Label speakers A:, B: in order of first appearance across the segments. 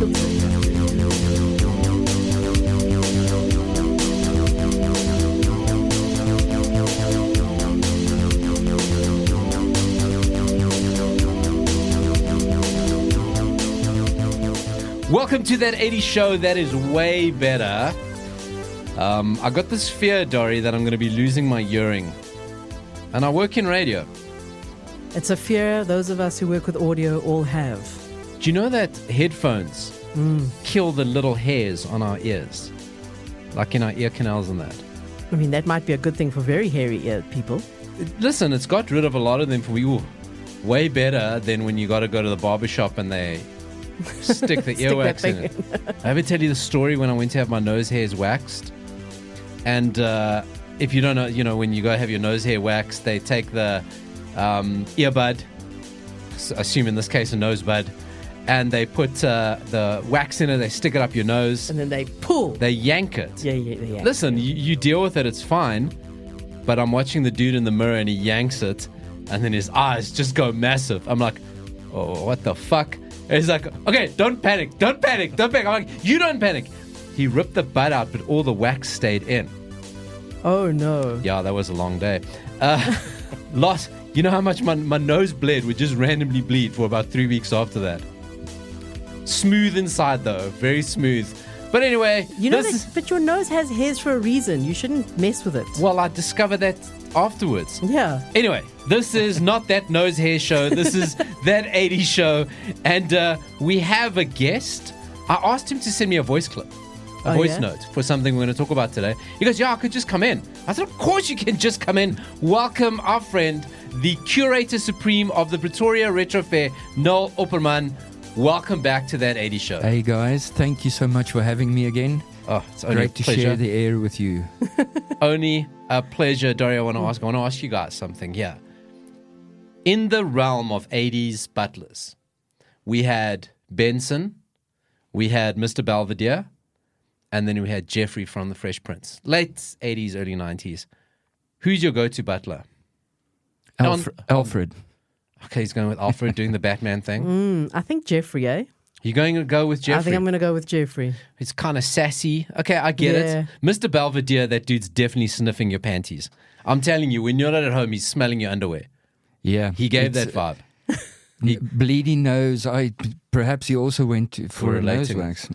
A: Welcome to that 80s show that is way better. I got this fear, Dori, that I'm going to be losing my hearing. And I work in radio.
B: It's a fear those of us who work with audio all have.
A: Do you know that headphones kill the little hairs on our ears? Like in our ear canals and that.
B: I mean, that might be a good thing for very hairy-eared people.
A: Listen, it's got rid of a lot of them for you. Way better than when you got to go to the barbershop and they stick the earwax in it. I ever tell you the story when I went to have my nose hairs waxed? And if you don't know, you know, when you go have your nose hair waxed, they take the earbud, assume in this case a nosebud, and they put the wax in it, they stick it up your nose.
B: And then they pull.
A: They yank it.
B: Yeah.
A: Listen, you deal with it, it's fine. But I'm watching the dude in the mirror and he yanks it, and then his eyes just go massive. I'm like, oh, what the fuck? And he's like, okay, don't panic. I'm like, you don't panic. He ripped the bud out, but all the wax stayed in.
B: Oh, no.
A: Yeah, that was a long day. Lost. You know how much my nose bled would just randomly bleed for about 3 weeks after that. Smooth inside, though. Very smooth. But anyway.
B: You know, but your nose has hairs for a reason. You shouldn't mess with it.
A: Well, I discovered that afterwards.
B: Yeah.
A: Anyway, this is not that nose hair show. This is that 80s show. And we have a guest. I asked him to send me a voice clip. A voice note for something we're going to talk about today. He goes, yeah, I could just come in. I said, of course you can just come in. Welcome our friend, the Curator Supreme of the Pretoria Retro Fair, Noel Opperman. Welcome back to that 80s show.
C: Hey guys, thank you so much for having me again.
A: Oh, it's only
C: great
A: a pleasure.
C: to share the air with you.
A: Only a pleasure. Dori, I want to ask you guys something. Yeah. In the realm of 80s butlers, we had Benson, we had Mr. Belvedere, and then we had Jeffrey from The Fresh Prince. Late 80s, early 90s. Who's your go-to butler?
C: Alfred.
A: Okay, he's going with Alfred doing the Batman thing.
B: I think Jeffrey, eh?
A: You're going to go with Jeffrey?
B: I think I'm going to go with Jeffrey.
A: He's kind of sassy. Okay, I get it. Mr. Belvedere, that dude's definitely sniffing your panties. I'm telling you, when you're not at home, he's smelling your underwear.
C: Yeah.
A: He gave that vibe.
C: Bleeding nose. Perhaps he also went for a nose wax.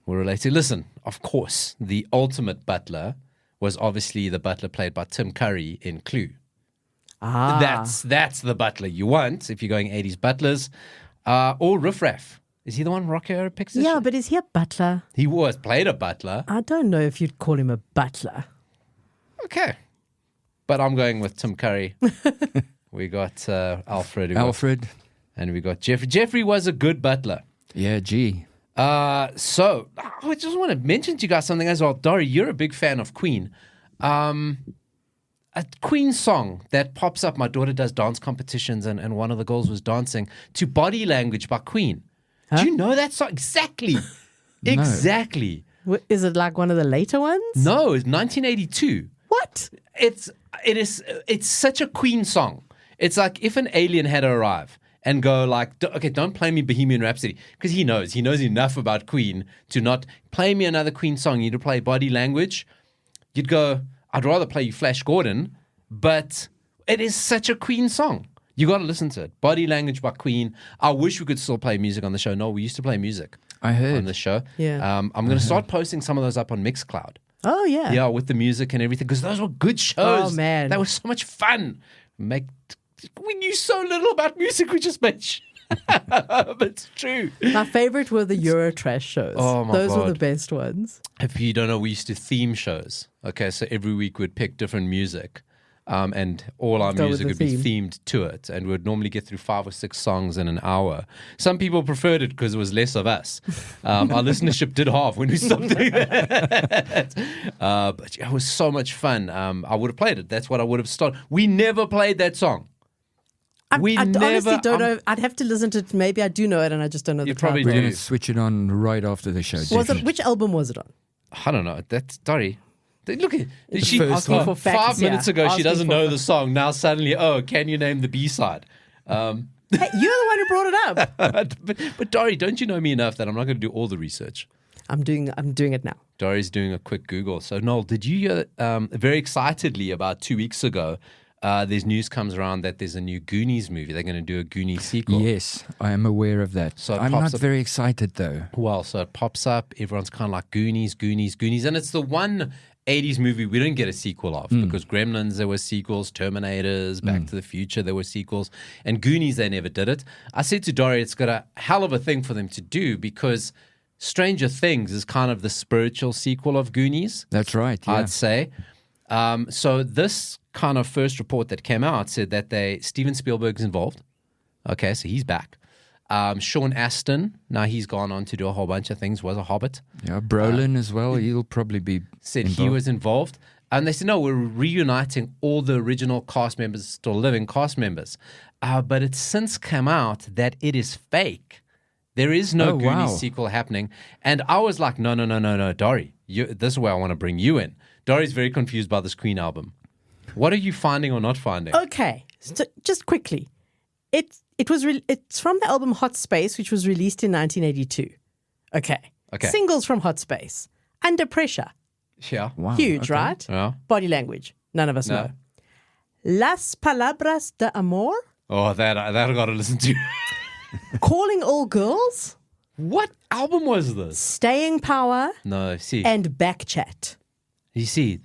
A: We're related. Listen, of course, the ultimate butler was obviously the butler played by Tim Curry in Clue. That's the butler you want if you're going 80s butlers. Or Riff Raff. Is he the one Rocky Horror picks?
B: Yeah, but is he a butler?
A: He played a butler.
B: I don't know if you'd call him a butler.
A: Okay. But I'm going with Tim Curry. We got Alfred. And we got Jeffrey. Jeffrey was a good butler.
C: Yeah, gee.
A: So, I just want to mention to you guys something as well. Dori, you're a big fan of Queen. A Queen song that pops up. My daughter does dance competitions, and one of the girls was dancing to Body Language by Queen. Huh? Do you know that song? Exactly.
C: No.
A: Exactly.
B: Is it like one of the later ones?
A: No, it's 1982.
B: What?
A: It's such a Queen song. It's like if an alien had to arrive and go like, okay, don't play me Bohemian Rhapsody, because he knows enough about Queen to not play me another Queen song. You need to play Body Language. You'd go, I'd rather play you Flash Gordon, but it is such a Queen song. You got to listen to it. Body Language by Queen. I wish we could still play music on the show. No, we used to play music.
C: I heard
A: on the show.
B: Yeah.
A: I'm going to start posting some of those up on Mixcloud.
B: Oh yeah.
A: Yeah, with the music and everything, because those were good shows.
B: Oh man,
A: that was so much fun. We knew so little about music. We just made. But it's true.
B: My favorite were the Eurotrash shows.
A: Oh my
B: Those
A: God.
B: were the best ones.
A: If you don't know, we used to theme shows. Okay, so every week we'd pick different music. And all our music would be themed to it. And we'd normally get through 5 or 6 songs in an hour. Some people preferred it because it was less of us. Our listenership did half when we stopped doing that. But it was so much fun. I would have played it. That's what I would have started. We never played that song.
B: I honestly don't know. I'd have to listen to it. Maybe I do know it and I just don't know the title.
C: We're going to switch it on right after the show.
B: Which album was it on?
A: I don't know. That's Dori. Look at she.
B: Asking for facts,
A: 5 minutes ago, she doesn't know the song. Now suddenly, can you name the B-side?
B: Hey, you're the one who brought it up.
A: but Dori, don't you know me enough that I'm not going to do all the research?
B: I'm doing it now.
A: Dori's doing a quick Google. So, Noel, did you hear very excitedly about 2 weeks ago, there's news comes around that there's a new Goonies movie. They're going to do a Goonies sequel.
C: Yes, I am aware of that.
A: So
C: I'm not very excited, though.
A: Well, so it pops up. Everyone's kind of like Goonies. And it's the one 80s movie we didn't get a sequel of because Gremlins, there were sequels. Terminators, Back to the Future, there were sequels. And Goonies, they never did it. I said to Dori, it's got a hell of a thing for them to do because Stranger Things is kind of the spiritual sequel of Goonies.
C: That's right, yeah.
A: I'd say. So this kind of first report that came out said that Steven Spielberg's involved. Okay, so he's back. Sean Astin, now he's gone on to do a whole bunch of things, was a Hobbit.
C: Yeah, Brolin as well, he'll probably be
A: said
C: involved.
A: He was involved. And they said, no, we're reuniting all the original cast members, still living cast members. But it's since come out that it is fake. There is no Goonies sequel happening. And I was like, no, Dori, this is where I want to bring you in. Dori's very confused by this Queen album. What are you finding or not finding?
B: Okay, so just quickly. It's from the album Hot Space, which was released in 1982. Okay. Singles from Hot Space. Under Pressure.
A: Yeah.
C: Wow.
B: Huge, right?
A: Yeah.
B: Body Language. None of us know. Las Palabras de Amor.
A: Oh, that I got to listen to.
B: Calling All Girls.
A: What album was this?
B: Staying Power.
A: No, see.
B: And Backchat.
A: You see,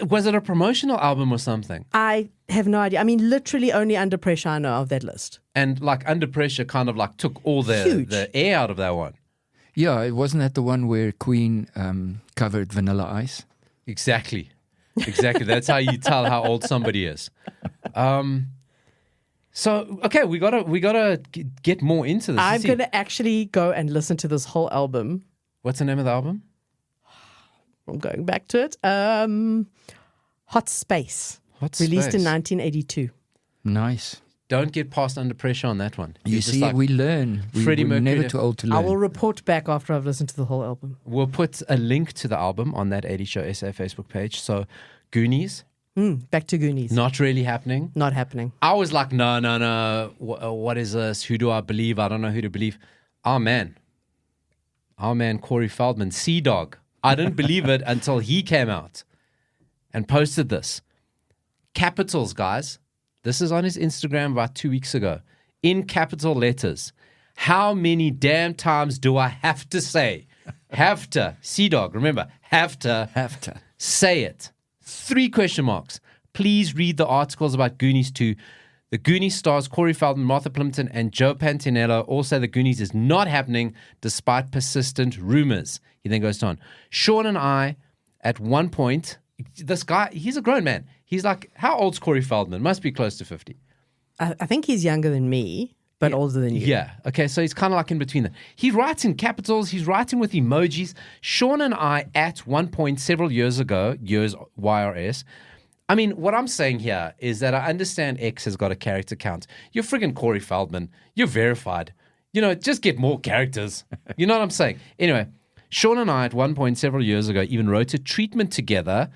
A: was it a promotional album or something?
B: I have no idea. I mean, literally only Under Pressure I know of that list.
A: And like Under Pressure kind of like took all the air out of that one.
C: Yeah, it wasn't that the one where Queen covered Vanilla Ice?
A: Exactly. That's how you tell how old somebody is. So okay, we gotta get more into this.
B: I'm gonna actually go and listen to this whole album.
A: What's the name of the album?
B: I'm going back to it. Hot Space. Released in 1982.
C: Nice.
A: Don't get past Under Pressure on that one.
C: You see, like we learn. We're never too old to learn.
B: I will report back after I've listened to the whole album.
A: We'll put a link to the album on that 80 Show SA Facebook page. So, Goonies.
B: Back to Goonies.
A: Not really happening.
B: Not happening.
A: I was like, no. What is this? Who do I believe? I don't know who to believe. Our man, Corey Feldman, Sea-Dog. I didn't believe it until he came out and posted this. Capitals, guys. This is on his Instagram about 2 weeks ago. In capital letters. How many damn times do I have to say? Have to. Sea-Dog, remember. Have to. Say it. 3 question marks. Please read the articles about Goonies 2. The Goonies stars Corey Feldman, Martha Plimpton, and Joe Pantanello all say the Goonies is not happening despite persistent rumors. He then goes on. Sean and I, at one point, this guy, he's a grown man. He's like, how old's Corey Feldman? Must be close to 50.
B: I think he's younger than me, but older than you.
A: Yeah. Okay, so he's kind of like in between that. He writes in capitals. He's writing with emojis. Sean and I, at one point several years ago, YRS, I mean, what I'm saying here is that I understand X has got a character count. You're friggin' Corey Feldman. You're verified. Just get more characters. You know what I'm saying? Anyway, Sean and I, at one point several years ago, even wrote a treatment together,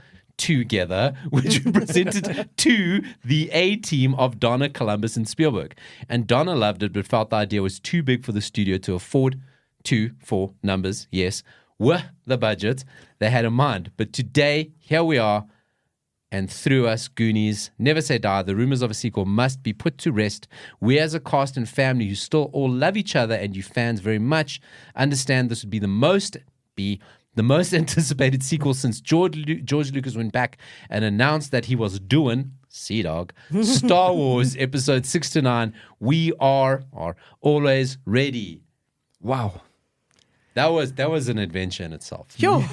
A: which represented to the A-team of Donna, Columbus, and Spielberg. And Donna loved it, but felt the idea was too big for the studio to afford 2 4 numbers, yes, were the budget they had in mind. But today, here we are, and through us, Goonies, never say die. The rumors of a sequel must be put to rest. We as a cast and family who still all love each other and you fans very much understand this would be the most anticipated sequel since George Lucas went back and announced that he was doing Sea-Dog Star Wars episode 6 to 9. We are always ready.
C: Wow.
A: That was an adventure in itself.
B: Sure.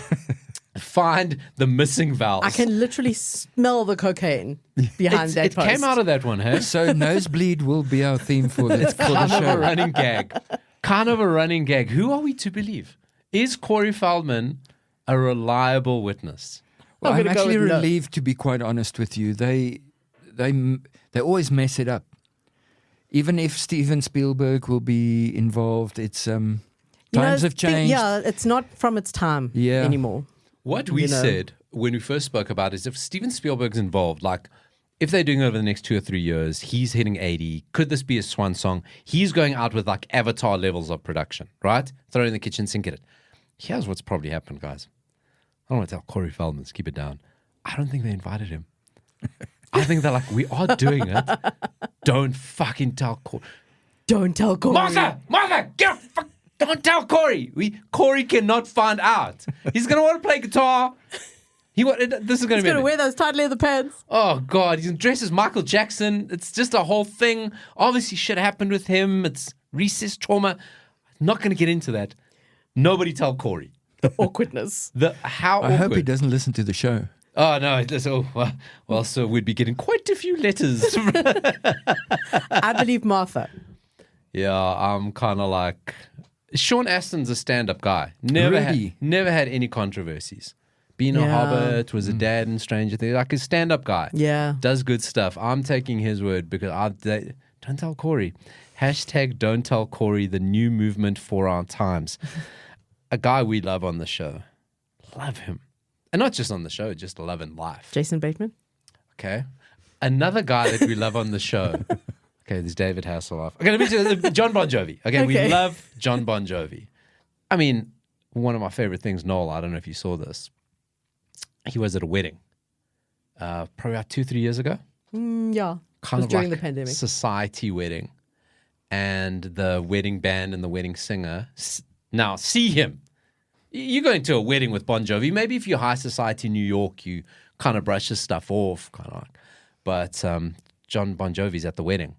A: Find the missing vowels.
B: I can literally smell the cocaine behind that post.
A: It came out of that one, hey?
C: So Nosebleed will be our theme for the
A: Kind of
C: show.
A: a running gag. Kind of a running gag. Who are we to believe? Is Corey Feldman a reliable witness?
C: Well, I'm actually relieved, to be quite honest with you. They always mess it up. Even if Steven Spielberg will be involved, it's times have changed.
B: It's not from its time anymore.
A: What we said when we first spoke about is if Steven Spielberg's involved, like if they're doing it over the next 2 or 3 years, he's hitting 80. Could this be a swan song? He's going out with like Avatar levels of production, right? Throw it in the kitchen sink at it. Here's what's probably happened, guys. I don't want to tell Corey Feldman, keep it down. I don't think they invited him. I think they're like, we are doing it. Don't fucking tell Corey.
B: Don't tell Corey.
A: Martha, don't tell Corey. Corey cannot find out. He's going to want to play guitar. He's going to
B: wear those tight leather pants.
A: Oh, God. He's dressed as Michael Jackson. It's just a whole thing. Obviously, shit happened with him. It's recess trauma. Not going to get into that. Nobody tell Corey.
B: The awkwardness.
C: I hope he doesn't listen to the show.
A: Oh, no. Well, so we'd be getting quite a few letters.
B: I believe Martha.
A: Yeah, I'm kind of like... Sean Astin's a stand-up guy. Never had any controversies. Been a Hobbit, was a dad in Stranger Things. Like a stand-up guy.
B: Yeah.
A: Does good stuff. I'm taking his word because don't tell Corey. # don't tell Corey, the new movement for our times. A guy we love on the show. Love him. And not just on the show, just love in life.
B: Jason Bateman.
A: Okay. Another guy that we love on the show. Okay, there's David Hasselhoff. Okay, let me say Jon Bon Jovi. Okay, we love Jon Bon Jovi. I mean, one of my favorite things, Noel, I don't know if you saw this. He was at a wedding. Probably about 2-3 years ago.
B: Yeah.
A: Kind of
B: during
A: like
B: the pandemic.
A: Society wedding. And the wedding band and the wedding singer. Now, see him. You're going to a wedding with Bon Jovi. Maybe if you're high society New York, you kind of brush this stuff off. Kind of like. But Jon Bon Jovi's at the wedding.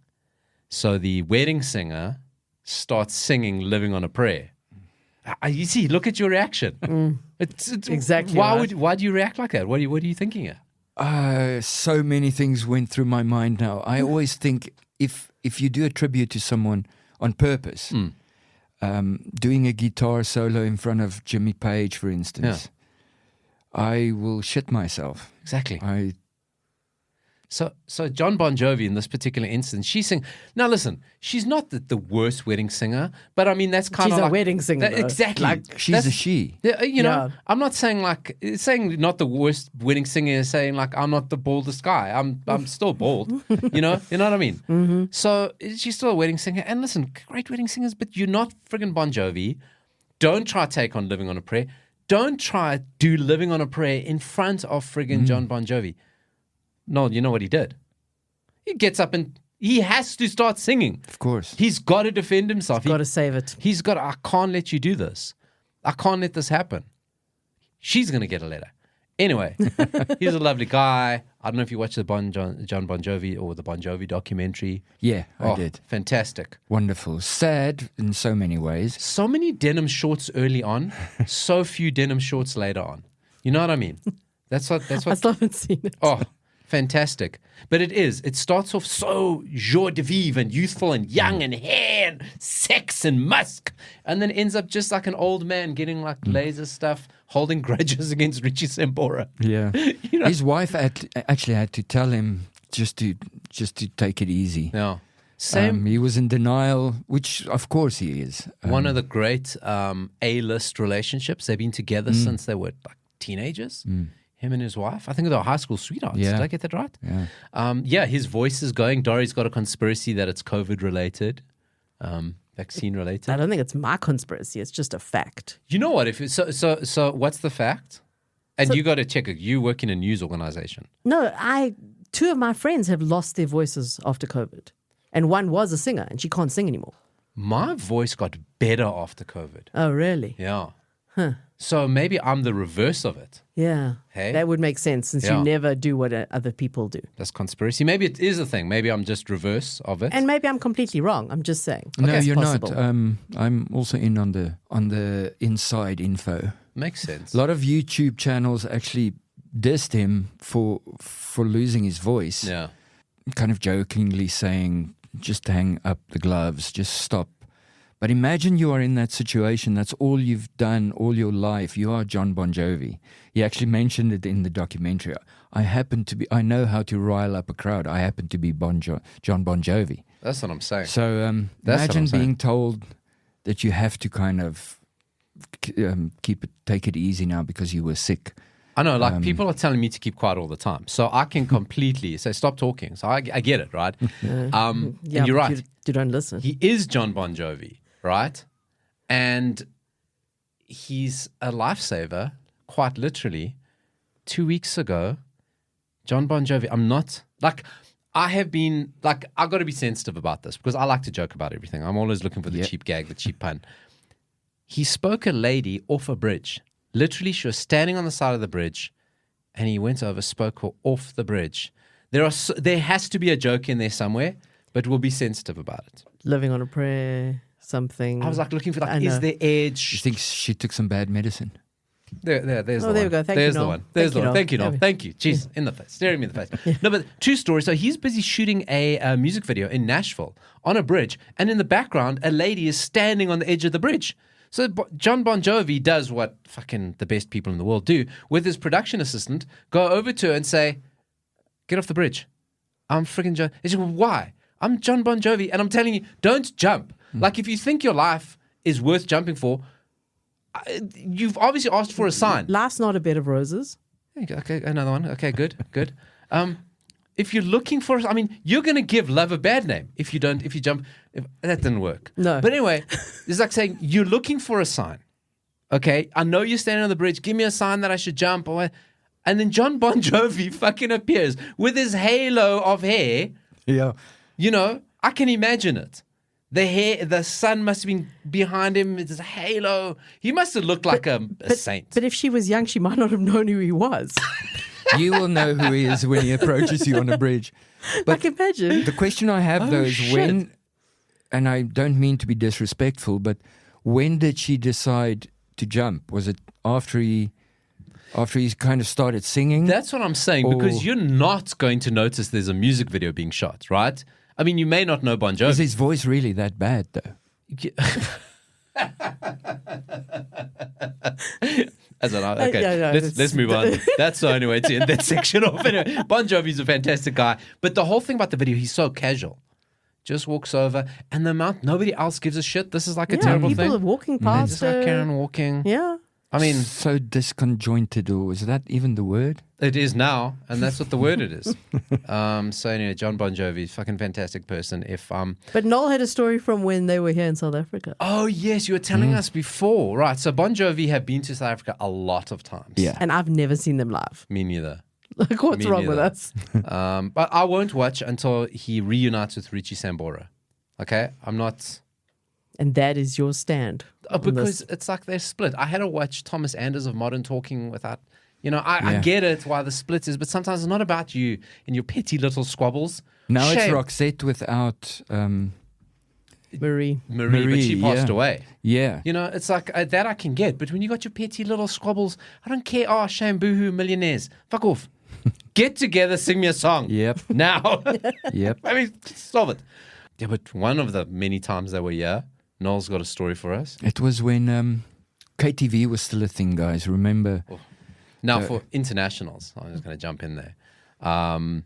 A: So the wedding singer starts singing Living on a Prayer. You see, look at your reaction. It's
B: exactly
A: why do you react like that? What are you thinking of?
C: So many things went through my mind now. I always think if you do a tribute to someone on purpose, doing a guitar solo in front of Jimmy Page, for instance, I will shit myself.
A: Exactly. So Jon Bon Jovi in this particular instance, she sing. Now listen, she's not the worst wedding singer, but I mean that's kind of
B: like
A: a
B: wedding singer.
A: Exactly,
C: like she's a she.
A: You know, I'm not saying saying not the worst wedding singer is saying like I'm not the baldest guy. I'm still bald. You know what I mean. Mm-hmm. So she's still a wedding singer, and listen, great wedding singers, but you're not friggin' Bon Jovi. Don't try to take on Living on a Prayer. Don't try do Living on a Prayer in front of friggin' Jon Bon Jovi. No, you know what he did? He gets up and he has to start singing.
C: Of course.
A: He's got to defend himself.
B: He's got to save it.
A: I can't let you do this. I can't let this happen. She's going to get a letter. Anyway, he's a lovely guy. I don't know if you watched the Jon Bon Jovi or the Bon Jovi documentary.
C: Yeah, I did.
A: Fantastic.
C: Wonderful. Sad in so many ways.
A: So many denim shorts early on, so few denim shorts later on. You know what I mean? That's what.
B: I still haven't seen it.
A: Oh, fantastic. But it starts off so joie de vivre and youthful and young and hair and sex and musk, and then ends up just like an old man getting like laser stuff, holding grudges against Richie Sambora.
C: Yeah. You know? His wife actually had to tell him just to take it easy.
A: Yeah. Same.
C: He was in denial, which of course he is.
A: One of the great A-list relationships. They've been together since they were like teenagers. Him and his wife. I think they're high school sweethearts.
C: Yeah.
A: Did I get that right? Yeah. His voice is going. Dori's got a conspiracy that it's COVID related, vaccine related.
B: I don't think it's my conspiracy. It's just a fact.
A: You know what? So what's the fact? And you got to check it. You work in a news organization.
B: No, two of my friends have lost their voices after COVID. And one was a singer and she can't sing anymore.
A: My voice got better after COVID.
B: Oh, really?
A: Yeah. Huh. So maybe I'm the reverse of it.
B: Yeah.
A: Hey?
B: That would make sense since you never do what other people do.
A: That's conspiracy. Maybe it is a thing. Maybe I'm just reverse of it.
B: And maybe I'm completely wrong. I'm just saying.
C: No,
B: okay,
C: you're
B: possible.
C: not. I'm also in on the inside info.
A: Makes sense.
C: A lot of YouTube channels actually dissed him for losing his voice.
A: Yeah.
C: Kind of jokingly saying, just hang up the gloves, just stop. But imagine you are in that situation. That's all you've done all your life. You are Jon Bon Jovi. He actually mentioned it in the documentary. I know how to rile up a crowd. I happen to be Jon Bon Jovi.
A: That's what I'm saying.
C: So imagine being told that you have to kind of take it easy now because you were sick.
A: I know, like people are telling me to keep quiet all the time. So I can completely say, stop talking. So I get it, right? And you're right.
B: You don't listen.
A: He is Jon Bon Jovi, right? And he's a lifesaver, quite literally. 2 weeks ago, Jon Bon Jovi, I'm not, like, I have been, like, I've got to be sensitive about this because I like to joke about everything. I'm always looking for the cheap gag, the cheap pun. He spoke a lady off a bridge. Literally, she was standing on the side of the bridge, and he went over, spoke her off the bridge. There has to be a joke in there somewhere, but we'll be sensitive about it.
B: Living on a prayer, something.
A: I was like looking for, like, is there edge?
C: You think she took some bad medicine?
A: There's the one.
B: There we go.
A: There's the one. There's the one. Thank you, Noel. Thank you. Jeez, in the face. Staring me in the face. No, but true story. So he's busy shooting a music video in Nashville on a bridge, and in the background, a lady is standing on the edge of the bridge. So Jon Bon Jovi does what fucking the best people in the world do with his production assistant, go over to her and say, get off the bridge. I'm freaking Jon. He said, well, why? I'm Jon Bon Jovi, and I'm telling you, don't jump. Like, if you think your life is worth jumping for, you've obviously asked for a sign.
B: Life's not a bed of roses.
A: Okay, another one. Okay, good. If you're looking for, I mean, you're going to give love a bad name if you jump. That didn't work.
B: No.
A: But anyway, it's like saying you're looking for a sign. Okay, I know you're standing on the bridge. Give me a sign that I should jump. And then Jon Bon Jovi fucking appears with his halo of hair.
C: Yeah.
A: You know, I can imagine it. The hair, the sun must have been behind him. It's a halo. He must have looked like a saint.
B: But if she was young, she might not have known who he was.
C: You will know who he is when he approaches you on a bridge. But
B: I can imagine.
C: the question I have, though, is when, and I don't mean to be disrespectful, but when did she decide to jump? Was it after he kind of started singing?
A: That's what I'm saying, because you're not going to notice there's a music video being shot, right? I mean, you may not know Bon Jovi.
C: Is his voice really that bad, though?
A: Let's move on. That's the only way to end that section off. Anyway, Bon Jovi's a fantastic guy. But the whole thing about the video, he's so casual. Just walks over, and the amount, nobody else gives a shit. This is like a terrible thing.
B: People are walking past
A: just like Karen walking.
B: Yeah.
A: I mean,
C: so disconjointed, or is that even the word?
A: It is now, and that's what the word it is. So anyway, Jon Bon Jovi, fucking fantastic person.
B: But Noel had a story from when they were here in South Africa.
A: Oh yes, you were telling us before, right? So Bon Jovi have been to South Africa a lot of times.
C: Yeah,
B: and I've never seen them live.
A: Me neither.
B: Like, what's wrong with us?
A: But I won't watch until he reunites with Richie Sambora. Okay, I'm not.
B: And that is your stand.
A: Because it's like they're split. I had to watch Thomas Anders of Modern Talking without, I get it why the split is, but sometimes it's not about you and your petty little squabbles.
C: Now it's Roxette without
A: Marie, but she passed away.
C: Yeah.
A: It's like that I can get, but when you got your petty little squabbles, I don't care. Oh, shame, boohoo, millionaires. Fuck off. Get together, sing me a song.
C: Yep.
A: Now.
C: Yep.
A: I mean, stop it. Yeah, but one of the many times they were here, Noel's got a story for us.
C: It was when KTV was still a thing, guys. Remember?
A: Now, for internationals, I'm just going to jump in there. And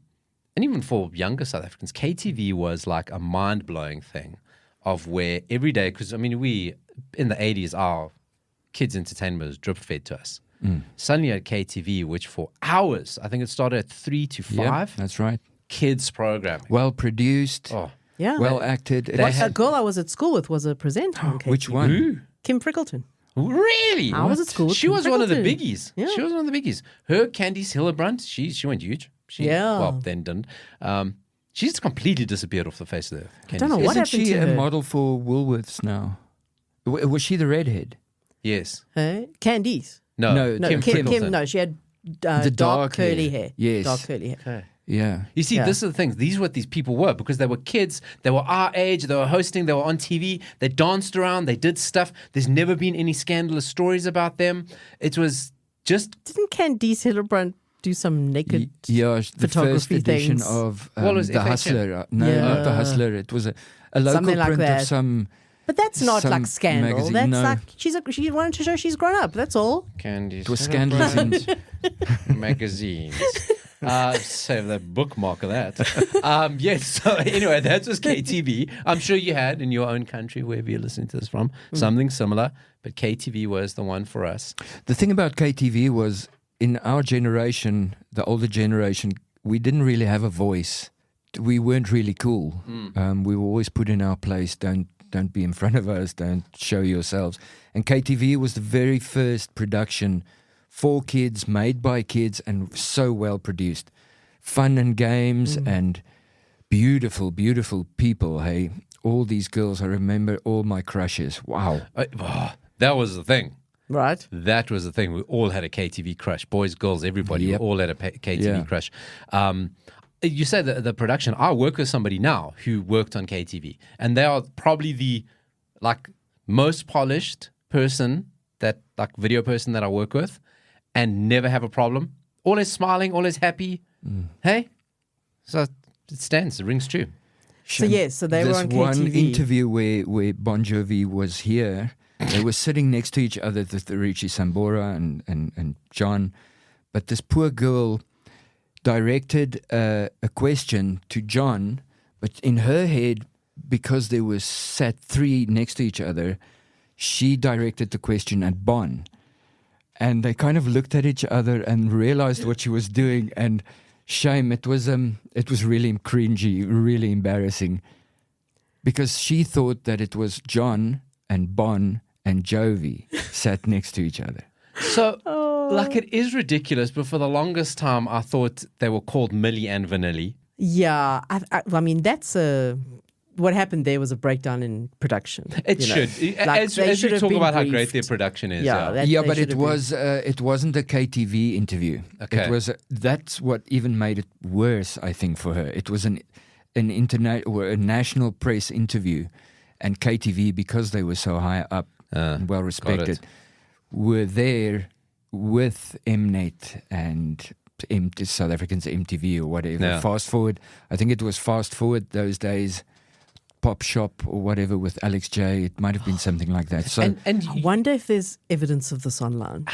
A: even for younger South Africans, KTV was like a mind-blowing thing of where every day, because, I mean, we, in the 80s, our kids' entertainment was drip-fed to us. Suddenly at KTV, which for hours, I think it started at 3 to 5.
C: Yep, that's right.
A: Kids programming.
C: Well-produced.
A: Oh.
B: Yeah.
C: Well acted.
B: A girl I was at school with was a presenter on KTV.
C: Which one?
A: Who?
B: Kim Frickleton.
A: Really?
B: I was at school with
A: She
B: Kim
A: was one of the
B: Frickleton.
A: biggies.
B: Yeah.
A: She was one of the biggies. Her, Candice Hillebrand, she went huge. Well, then didn't. She's completely disappeared off the face of the earth.
B: I don't know what
C: Isn't
B: happened
C: she
B: to
C: a
B: her.
C: model for Woolworths now? Was she the redhead?
A: Yes.
B: Hey? Candice.
A: No,
B: No,
A: Kim Frickleton.
B: no, she had
C: The
B: dark
C: dark
B: curly
C: hair.
B: hair.
C: Yes.
B: Dark curly hair.
A: Okay.
C: Yeah.
A: You see, this is the thing. These are what these people were because they were kids. They were our age. They were hosting. They were on TV. They danced around. They did stuff. There's never been any scandalous stories about them. It was just...
B: Didn't Candice Hillebrand do some naked
C: Yeah, the first
B: photography
C: edition
B: things?
C: of
A: Well, it was
C: The
A: FHM.
C: Hustler. No,
B: Yeah.
C: not The Hustler. It was a local
B: Something like
C: print
B: that.
C: of some...
B: But that's not
C: some
B: like scandal.
C: magazine.
B: That's
C: No.
B: like she wanted to show she's grown up. That's all.
A: Candice
C: It was scandalous in...
A: magazines. Save the bookmark of that. Yes. So anyway, that was KTV. I'm sure you had in your own country, wherever you're listening to this from, something similar. But KTV was the one for us.
C: The thing about KTV was in our generation, the older generation, we didn't really have a voice. We weren't really cool. We were always put in our place. Don't be in front of us. Don't show yourselves. And KTV was the very first production for kids, made by kids, and so well produced. Fun and games and beautiful, beautiful people. Hey, all these girls. I remember all my crushes. Wow,
A: that was the thing.
B: Right.
A: That was the thing. We all had a KTV crush. Boys, girls, everybody. We all had a KTV crush. You say the production. I work with somebody now who worked on KTV, and they are probably the most polished person video person that I work with, and never have a problem. Always smiling, always happy. Hey, so it stands. It rings true.
B: So they were on KTV.
C: There's one interview where Bon Jovi was here. They were sitting next to each other, the Richie Sambora and John, but this poor girl directed a question to John, but in her head, because they were sat three next to each other, she directed the question at Bon. And they kind of looked at each other and realized what she was doing, and shame, it was really cringy, really embarrassing, because she thought that it was John and Bon and Jovi sat next to each other.
A: So, it is ridiculous, but for the longest time, I thought they were called Millie and Vanilli.
B: Yeah, I mean, that's what happened there was a breakdown in production.
A: It should. As we talk about how great their production is.
C: But it wasn't a KTV interview.
A: Okay.
C: It was that's what even made it worse, I think, for her. It was an internet or a national press interview, and KTV, because they were so high up and well respected, were there with Mnet and South Africans MTV or whatever.
A: Yeah.
C: Fast Forward, I think it was Fast Forward those days. Pop Shop or whatever with Alex J. It might have been something like that. So,
B: and I wonder if there's evidence of this online.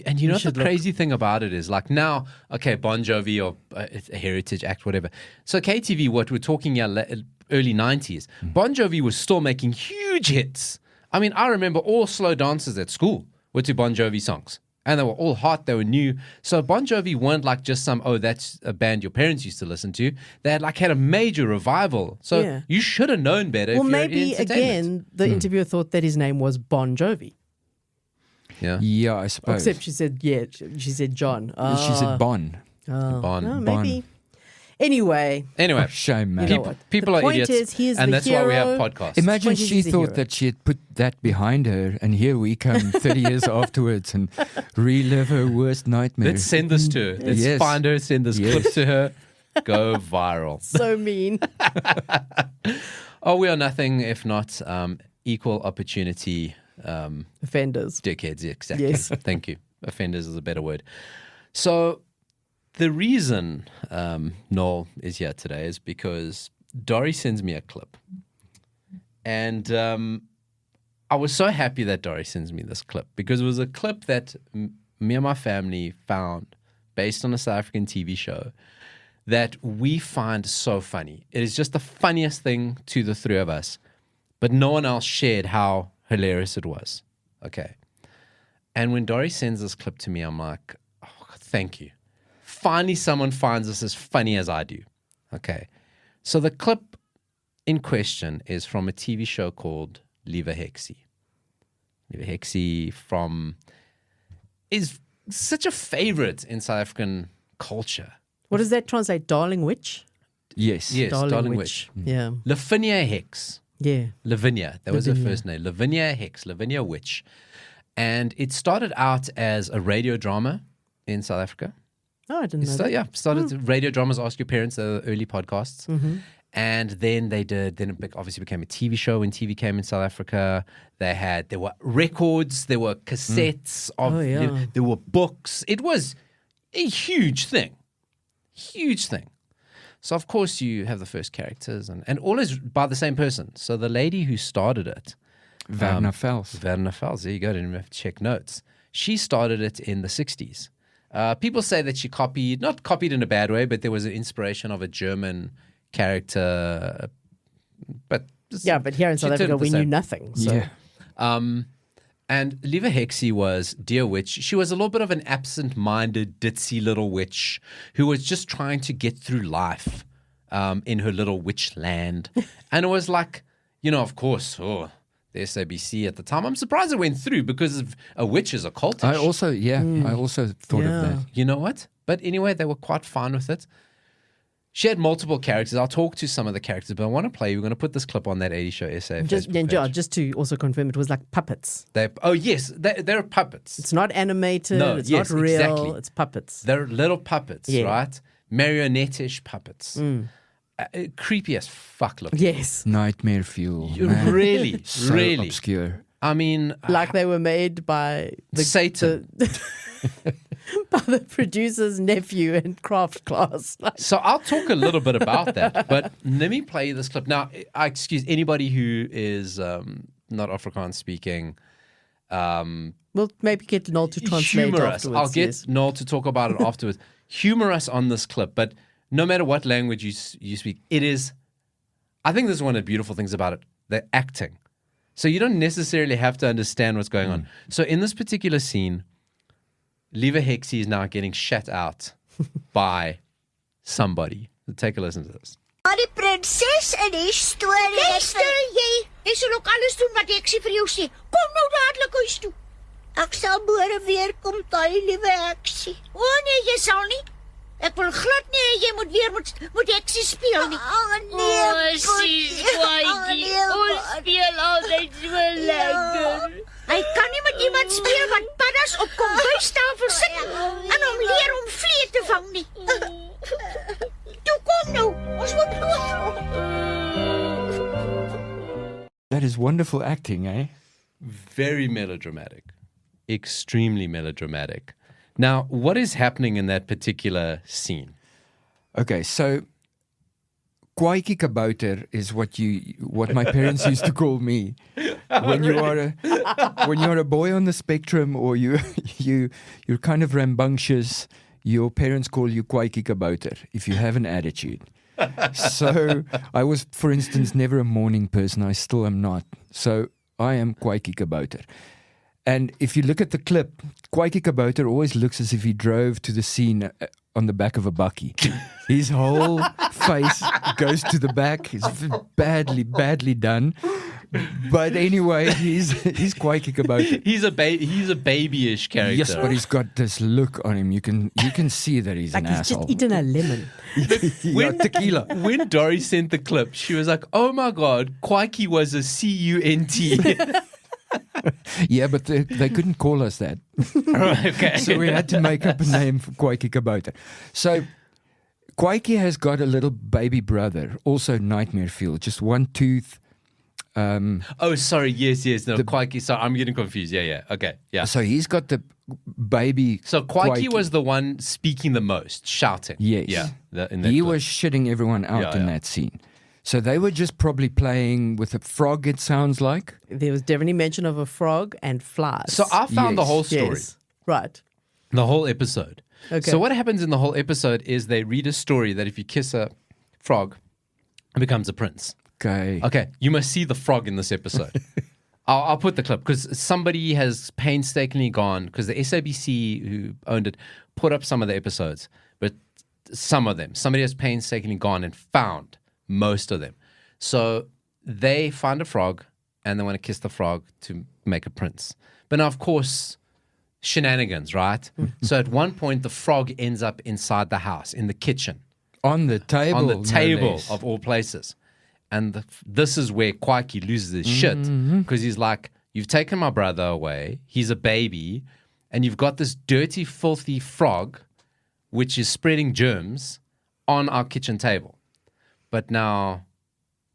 A: And you know what the crazy thing about it is? Now, okay, Bon Jovi or a Heritage Act, whatever. So KTV, what we're talking early 90s, Bon Jovi was still making huge hits. I mean, I remember all slow dancers at school were to Bon Jovi songs. And they were all hot, they were new. So Bon Jovi weren't just that's a band your parents used to listen to. They had had a major revival. So you should have known better.
B: Well,
A: if you're
B: maybe
A: in
B: again, the interviewer thought that his name was Bon Jovi.
C: Yeah, I suppose.
B: Except she said John.
C: She said Bon.
A: Bon.
B: No, maybe. Anyway.
C: Shame, man.
A: People are idiots. And that's why we have podcasts.
C: Imagine she thought that she had put that behind her, and here we come 30 years afterwards and relive her worst nightmare.
A: Let's send this to her. Let's find her, send this clip to her. Go viral.
B: So mean.
A: We are nothing if not equal opportunity
B: offenders.
A: Dickheads, exactly.
B: Yes.
A: Thank you. Offenders is a better word. So the reason Noel is here today is because Dori sends me a clip. And I was so happy that Dori sends me this clip, because it was a clip that me and my family found based on a South African TV show that we find so funny. It is just the funniest thing to the three of us, but no one else shared how hilarious it was. Okay. And when Dori sends this clip to me, I'm like, oh, thank you. Finally, someone finds this as funny as I do. Okay. So the clip in question is from a TV show called Lever Hexi. Lever Hexi is such a favorite in South African culture.
B: What does that translate? Darling Witch?
C: Yes.
B: Darling Witch. Yeah.
A: Lavinia Heks.
B: Yeah.
A: Lavinia. That was her first name. Lavinia Heks. Lavinia Witch. And it started out as a radio drama in South Africa.
B: Oh, I didn't know that.
A: Yeah, started radio dramas, Ask Your Parents, the early podcasts.
B: Mm-hmm.
A: And then it obviously became a TV show when TV came in South Africa. There were records, there were cassettes, there were books. It was a huge thing. Huge thing. So, of course, you have the first characters and all is by the same person. So the lady who started it,
C: Werner Vels.
A: Werner Vels, there you go, didn't have to check notes. She started it in the 60s. People say that she not copied in a bad way, but there was an inspiration of a German character. But
B: here in South Africa, we knew nothing. So.
A: Yeah. And Liewe Heksie was Dear Witch. She was a little bit of an absent-minded, ditzy little witch who was just trying to get through life in her little witch land. And it was like, of course, the SABC at the time. I'm surprised it went through because a witch is a cultish.
C: I also thought of that.
A: You know what? But anyway, they were quite fine with it. She had multiple characters. I'll talk to some of the characters, but I want to play. We're going to put this clip on that 80 Show SA.
B: Just to also confirm, it was like puppets.
A: They're puppets.
B: It's not animated.
A: No,
B: it's not real.
A: Exactly.
B: It's puppets.
A: They're little puppets, right? Marionette-ish puppets. Creepy as fuck looking.
B: Yes.
C: Nightmare fuel.
A: Really,
C: so
A: really
C: obscure.
A: I mean,
B: like they were made by
A: Satan.
B: By the producer's nephew in craft class.
A: So I'll talk a little bit about that, but let me play this clip. Now, I excuse anybody who is not Afrikaans speaking.
B: We'll maybe get Noel to translate
A: humorous.
B: afterwards.
A: I'll get Noel to talk about it afterwards. Humorous on this clip, but no matter what language you speak, it is, I think this is one of the beautiful things about it, the acting. So you don't necessarily have to understand what's going on. So in this particular scene, Lever Hexi is now getting shut out by somebody. Take a listen to this.
D: Die prinses in die storie. Luister jy sal ook alles doen wat Heksie vir jou sê. Kom nou dadelik huis toe. Ek sal môre weer kom, daai liewe Heksie. O nee, jy sal nie. Ek wil glad nie jy moet weer moet Heksie speel nie. Nee, ons speel altyd so lekker. Hy kan nie met iemand speel wat paddas op kombuistafel sit en hom leer om vliee te vang nie. Toe kom nou, ons moet loop.
C: That is wonderful acting, eh?
A: Very melodramatic. Extremely melodramatic. Now, what is happening in that particular scene?
C: Okay, so Kwaiki kabouter is what my parents used to call me. When you are a boy on the spectrum, or you're kind of rambunctious, your parents call you Kwaiki kabouter if you have an attitude. So I was, for instance, never a morning person. I still am not. So I am Kwaiki kabouter. And if you look at the clip, Kwaiki kabouter always looks as if he drove to the scene on the back of a bakkie. His whole face goes to the back. It's badly done. But anyway, he's Kwaiki kabouter.
A: He's a babyish character.
C: Yes, but he's got this look on him. You can see that he's
B: like
C: an
B: he's
C: asshole.
B: just eaten a lemon.
C: Tequila.
A: When Dori sent the clip, she was like, "Oh my God, Kwaiki was a CUNT."
C: Yeah, but they couldn't call us that.
A: Okay.
C: So we had to make up a name for Kwaiki kabouter. So Kwaiki has got a little baby brother, also nightmare fuel, just one tooth.
A: Oh, sorry. Yes. No, Kwaiki. Sorry, I'm getting confused. Yeah. Okay. Yeah.
C: So he's got the baby.
A: So Kwaiki was the one speaking the most, shouting.
C: Yes.
A: Yeah.
C: He was shitting everyone out in that scene. So they were just probably playing with a frog, it sounds like.
B: There was definitely mention of a frog and flies.
A: So I found the whole story.
B: Yes. Right.
A: The whole episode.
B: Okay.
A: So what happens in the whole episode is they read a story that if you kiss a frog, it becomes a prince. Okay. You must see the frog in this episode. I'll put the clip because somebody has painstakingly gone, because the SABC who owned it put up some of the episodes, but some of them, somebody has painstakingly gone and found most of them. So they find a frog and they want to kiss the frog to make a prince. But now, of course, shenanigans, right? So at one point, the frog ends up inside the house, in the kitchen.
C: On the table.
A: On the table, of all places. And this is where Kwaiki loses his shit, because he's like, you've taken my brother away, he's a baby, and you've got this dirty, filthy frog, which is spreading germs on our kitchen table. But now,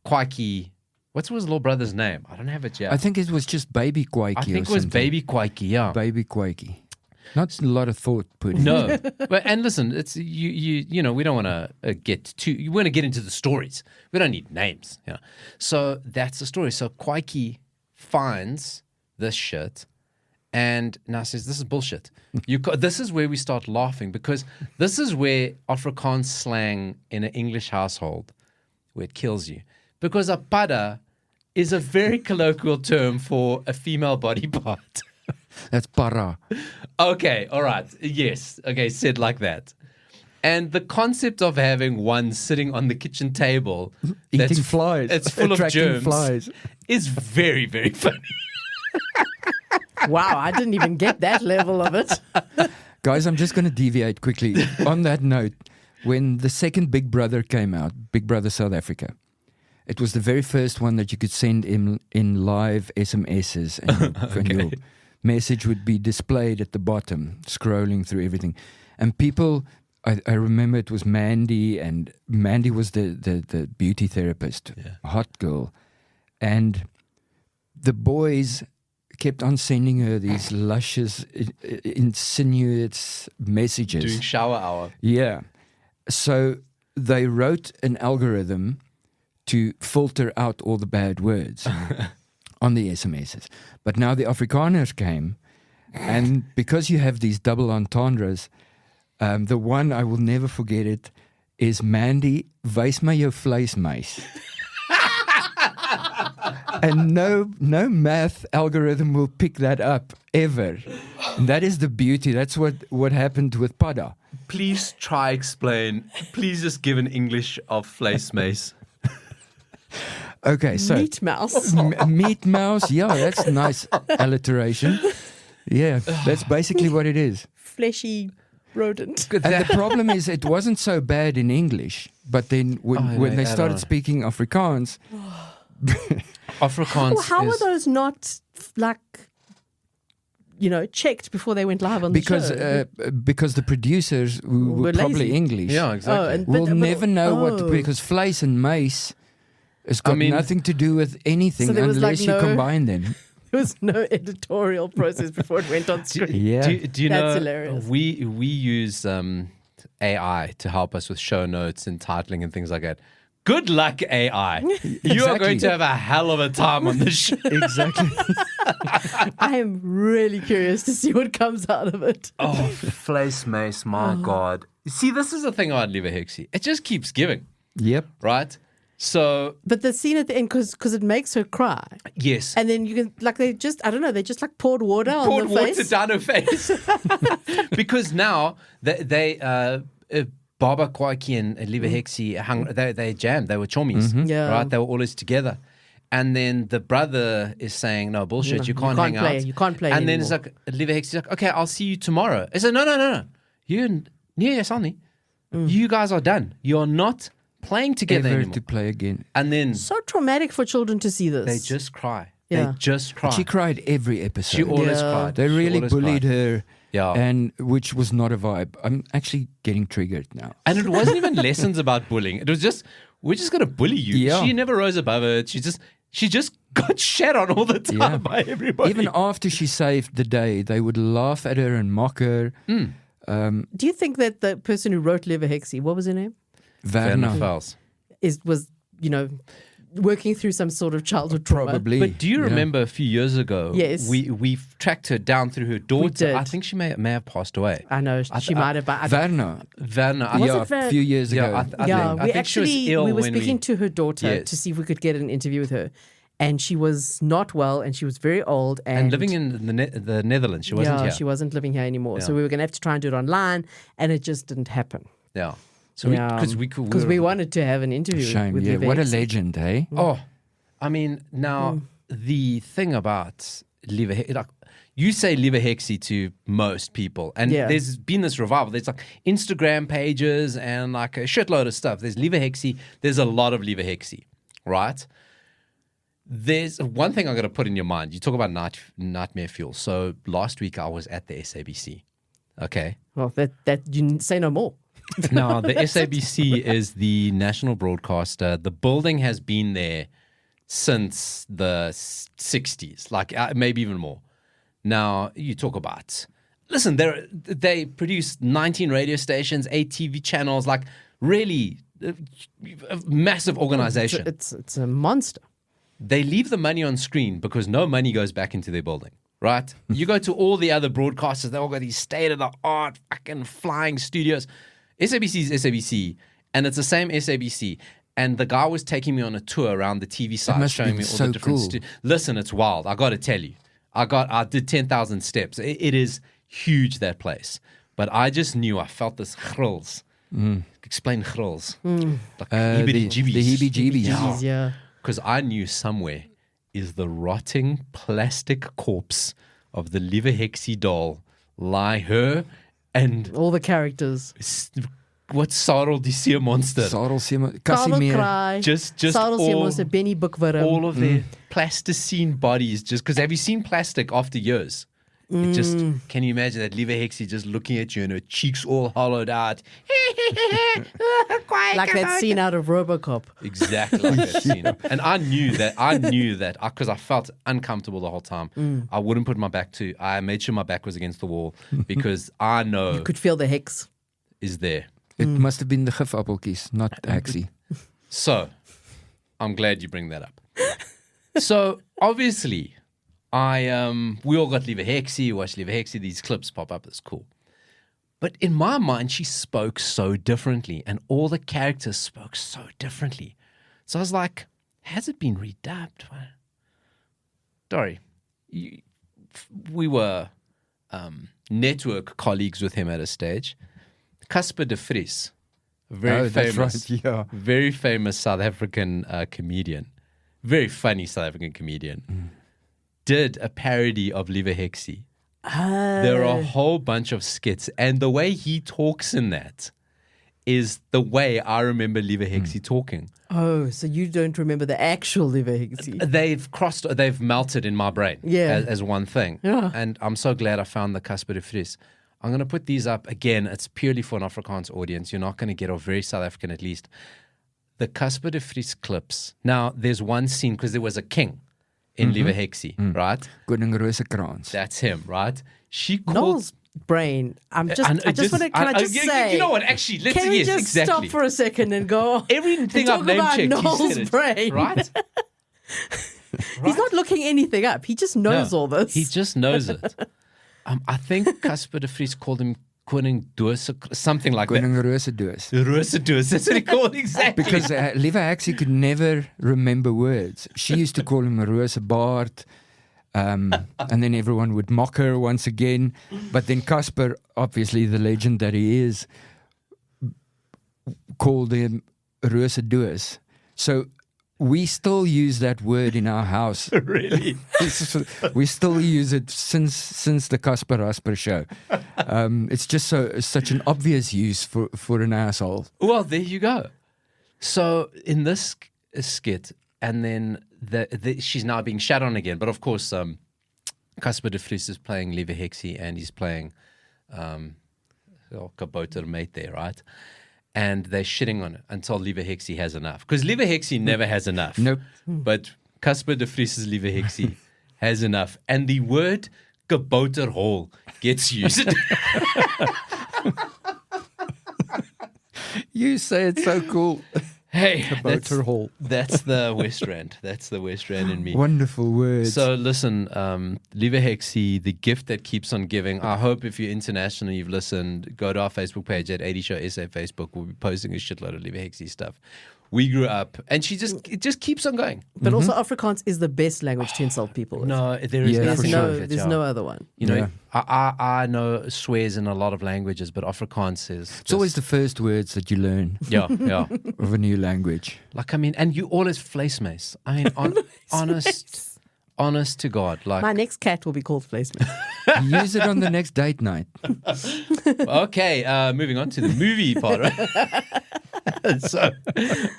A: Kwaiki, what's his little brother's name? I don't have it yet.
C: I think it was just Baby Kwaiki.
A: I think it was Baby Kwaiki, yeah.
C: Baby Kwaiki. Not a lot of thought put in.
A: No, and listen, it's you know, we don't want to we want to get into the stories. We don't need names, you know. So that's the story. So Kwaiki finds this shit and now says, "This is bullshit." This is where we start laughing, because this is where Afrikaans slang in an English household, where it kills you, because a pada is a very colloquial term for a female body part.
C: That's para.
A: Okay, all right. Yes. Okay, said like that. And the concept of having one sitting on the kitchen table
C: Eating flies.
A: It's full of germs.
C: Flies.
A: Is very, very funny.
B: Wow, I didn't even get that level of it.
C: Guys, I'm just going to deviate quickly. On that note, when the second Big Brother came out, Big Brother South Africa, it was the very first one that you could send in live SMSs, and when your message would be displayed at the bottom, scrolling through everything. And people, I remember it was Mandy, and Mandy was the beauty therapist, hot girl. And the boys kept on sending her these luscious, insinuate messages.
A: Doing shower hour.
C: Yeah. So they wrote an algorithm to filter out all the bad words on the SMSs. But now the Afrikaners came, and because you have these double entendres, the one I will never forget it is Mandy, wys my jou vleismuis. And no math algorithm will pick that up ever. And that is the beauty. That's what happened with Pada.
A: Please try explain. Please just give an English of vleismuis.
C: Okay, so
B: Meat mouse.
C: Meat mouse. Yeah, that's nice alliteration. Yeah, that's basically what it is.
B: Fleshy rodent.
C: And the problem is, it wasn't so bad in English, but then when they started speaking Afrikaans.
A: Afrikaans.
B: Well, how are those not checked before they went live on the show?
C: Because the producers who were probably
B: lazy.
C: English.
A: Yeah, exactly.
C: Will never know because vleis and mice has got nothing to do with anything unless you combine them.
B: There was no editorial process before it went on screen.
C: Yeah.
A: Do you
B: That's
A: know
B: hilarious.
A: we use AI to help us with show notes and titling and things like that. Good luck, AI. You are going to have a hell of a time on this show.
C: Exactly.
B: I am really curious to see what comes out of it.
A: Oh, vleismuis, my God. See, this is the thing about Lever Hexi. It just keeps giving,
C: Yep.
A: right? So,
B: But the scene at the end, because it makes her cry.
A: yes.
B: And then you can, they just poured water on the face.
A: Poured water down her face. Because now Baba Kwaki and Liewe Heksie they jammed. They were chommies.
B: Yeah.
A: Right? They were always together. And then the brother is saying, no, bullshit, you can't hang
B: play,
A: out.
B: You can't play
A: And
B: anymore.
A: then it's like, Liewe Heksie's like, okay, I'll see you tomorrow. I said, no. You guys are done. You're not playing together
C: Ever
A: anymore.
C: to play again.
A: And then
B: So traumatic for children to see this.
A: they just cry.
B: Yeah.
A: They just cry.
C: She cried every episode.
A: She always
B: Yeah.
A: cried.
C: They
A: She
C: really
A: always
C: bullied
A: cried.
C: her.
A: Yeah.
C: And which was not a vibe. I'm actually getting triggered now.
A: And it wasn't even lessons about bullying. It was just, we're just going to bully you.
C: Yeah.
A: She never rose above it. She just got shat on all the time by everybody.
C: Even after she saved the day, they would laugh at her and mock her.
B: Do you think that the person who wrote Lever Hexi, what was her name?
A: Werner
C: Werner.
A: Fels.
B: Was working through some sort of childhood trauma?
C: Probably.
A: But do you remember a few years ago?
B: Yes.
A: we tracked her down through her daughter.
B: did.
A: I think she may have passed away.
B: I know she might have. But
C: Werner.
A: Werner.
B: Was it
C: A few years ago.
A: I think she was ill
B: we were
A: when
B: speaking to her daughter
A: Yes.
B: to see if we could get an interview with her, and she was not well, and she was very old,
A: and living in the Netherlands. She wasn't here.
B: she wasn't living here anymore.
A: Yeah.
B: So we were going to have to try and do it online, and it just didn't happen.
A: Yeah. So
B: because we wanted to have an interview.
C: Shame.
B: with
C: Yeah.
B: Lever
C: What a
B: Hexi.
C: legend, eh?
A: Oh, I mean, now the thing about Lever Hexi, you say Lever Hexi to most people, and there's been this revival. There's Instagram pages and a shitload of stuff. There's Lever Hexi. There's a lot of Lever Hexi, right? There's one thing I'm going to put in your mind. You talk about nightmare fuel. So last week I was at the SABC. Okay.
B: Well, that you say no more.
A: Now, the SABC is the national broadcaster. The building has been there since the 60s, maybe even more. Now, you talk about, listen, they produce 19 radio stations, 8 TV channels, really a massive organization.
B: It's a monster.
A: They leave the money on screen because no money goes back into their building, right? You go to all the other broadcasters, they all got these state-of-the-art fucking flying studios. SABC is SABC, and it's the same SABC. And the guy was taking me on a tour around the TV site, showing me all the different.
C: Cool.
A: Listen, it's wild. I got to tell you, I did 10,000 steps. It is huge, that place. But I just knew, I felt this chrills. Explain chrills. Like
C: The heebie-jeebies.
B: Yeah.
A: Because I knew somewhere is the rotting plastic corpse of the Liewe Heksie doll, her and
B: All the characters.
A: what's Sarel die see monster?
C: Sarel
B: Karel
C: Casimir.
B: Cry.
A: Just
B: Sarel
A: all,
B: Monster, Benny Bookworm.
A: all of their plasticine bodies. Just because have you seen plastic after years? It just can you imagine that Liewe Heksie just looking at you and her cheeks all hollowed out,
B: like that scene out of RoboCop.
A: exactly like that scene. And I knew that because I felt uncomfortable the whole time. I wouldn't put my back to. I made sure my back was against the wall because I know
B: You could feel the hex.
A: is there.
C: It must have been the gifappeltjies, not Heksie.
A: So, I'm glad you bring that up. So, obviously, we all got Lever Hexi, watched Lever Hexi, these clips pop up, it's cool. But in my mind, she spoke so differently, and all the characters spoke so differently. So I was like, has it been redubbed? Dori, we were network colleagues with him at a stage. Casper de Vries, very famous,
C: right, yeah.
A: very famous South African comedian, very funny South African comedian, did a parody of Lever Hexi. There are a whole bunch of skits, and the way he talks in that is the way I remember Lever Hexi talking.
B: Oh, so you don't remember the actual Liewe Heksie.
A: They've melted in my brain as one thing.
B: Yeah.
A: And I'm so glad I found the Casper de Vries. I'm going to put these up again. It's purely for an Afrikaans audience. You're not going to get, or very South African at least. The Casper de Vries clips. Now, there's one scene because there was a king in Liewe Heksie, right?
C: Koning Rosekrans.
A: That's him, right? She called.
B: Noel's brain. Can I just say?
A: You know what? Actually, let's
B: Can we
A: yes,
B: just
A: exactly.
B: stop for a second and go?
A: Everything
B: and
A: I've name
B: talk
A: checked,
B: about
A: he
B: Noel's
A: said it,
B: brain.
A: right?
B: He's not looking anything up. He just knows all this.
A: He just knows it. I think Casper de Vries called him Koning Doos, something like
C: Koning
A: that.
C: Rosedoos.
A: Rosedoos, that's what he called exactly.
C: Because Liewe Heksie could never remember words. She used to call him a Rosebaard, and then everyone would mock her once again. But then Casper, obviously the legend that he is, called him Rosedoos. So we still use that word in our house.
A: Really?
C: We still use it since the Casper Rasper show. It's just such an obvious use for an asshole.
A: Well, there you go. So in this skit, and then she's now being shat on again. But of course, Casper de Vries is playing Liewe Heksie, and he's playing Kabouter mate there, right? And they're shitting on it until Liewe Heksie has enough. Because Liewe Heksie never has enough.
C: Nope.
A: But Casper de Vries' Liewe Heksie has enough. And the word kabouterhol gets used.
C: You say it's so cool.
A: Hey,
C: Kabouterhol.
A: that's the West Rand. That's the West Rand in me.
C: Wonderful words.
A: So listen, Liewe Heksie, the gift that keeps on giving. I hope if you're international, you've listened, go to our Facebook page at 80 Show SA Facebook. We'll be posting a shitload of Liewe Heksie stuff. We grew up, and it just keeps on going.
B: But also, Afrikaans is the best language to insult people with.
A: No, there is
C: Yeah,
A: nothing
C: for
A: wrong
C: sure.
A: with it,
B: There's
A: yeah.
B: no other one.
A: You know,
C: Yeah.
A: I know swears in a lot of languages, but Afrikaans is.
C: it's always the first words that you learn
A: yeah.
C: of a new language.
A: Like, I mean, and you always vleesmeis. I mean, honest to God. Like,
B: My next cat will be called Vleesman.
C: Use it on the next date night.
A: okay, moving on to the movie part. Right? So,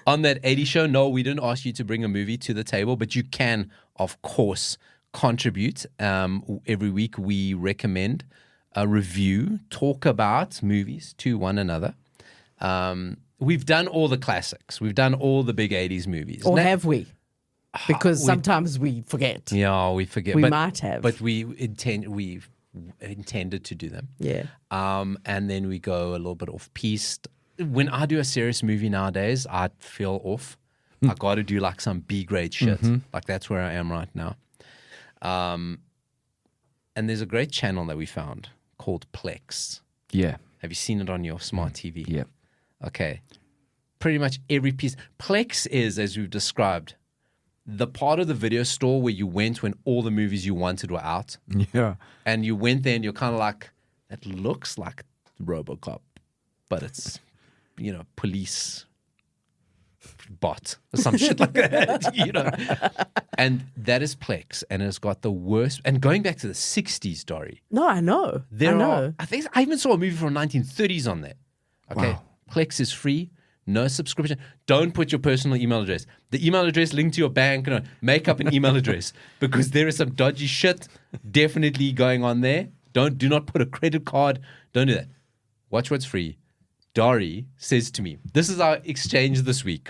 A: on that 80 show, no, we didn't ask you to bring a movie to the table, but you can, of course, contribute. Every week we recommend a review, talk about movies to one another. We've done all the classics. We've done all the big 80s movies.
B: Or have we? Because sometimes we forget.
A: Yeah, we forget.
B: We might have.
A: But we've intended to do them.
B: Yeah.
A: And then we go a little bit off piste. When I do a serious movie nowadays, I feel off. I got to do like some B-grade shit. Like that's where I am right now. And there's a great channel that we found called Plex.
C: Yeah.
A: Have you seen it on your smart TV?
C: Yeah.
A: Okay. pretty much every piece. Plex is, as we've described, the part of the video store where you went when all the movies you wanted were out.
C: Yeah.
A: And you went there and you're kind of like, it looks like RoboCop, but it's, police bot or some shit like that, And that is Plex, and it's got the worst. And going back to the 60s, Dori.
B: No, I know.
A: I think I even saw a movie from 1930s on there. Okay.
C: Wow.
A: Plex is free. No subscription. Don't put your personal email address. The email address linked to your bank. No, make up an email address because there is some dodgy shit definitely going on there. Do not put a credit card. Don't do that. Watch what's free. Dori says to me, this is our exchange this week.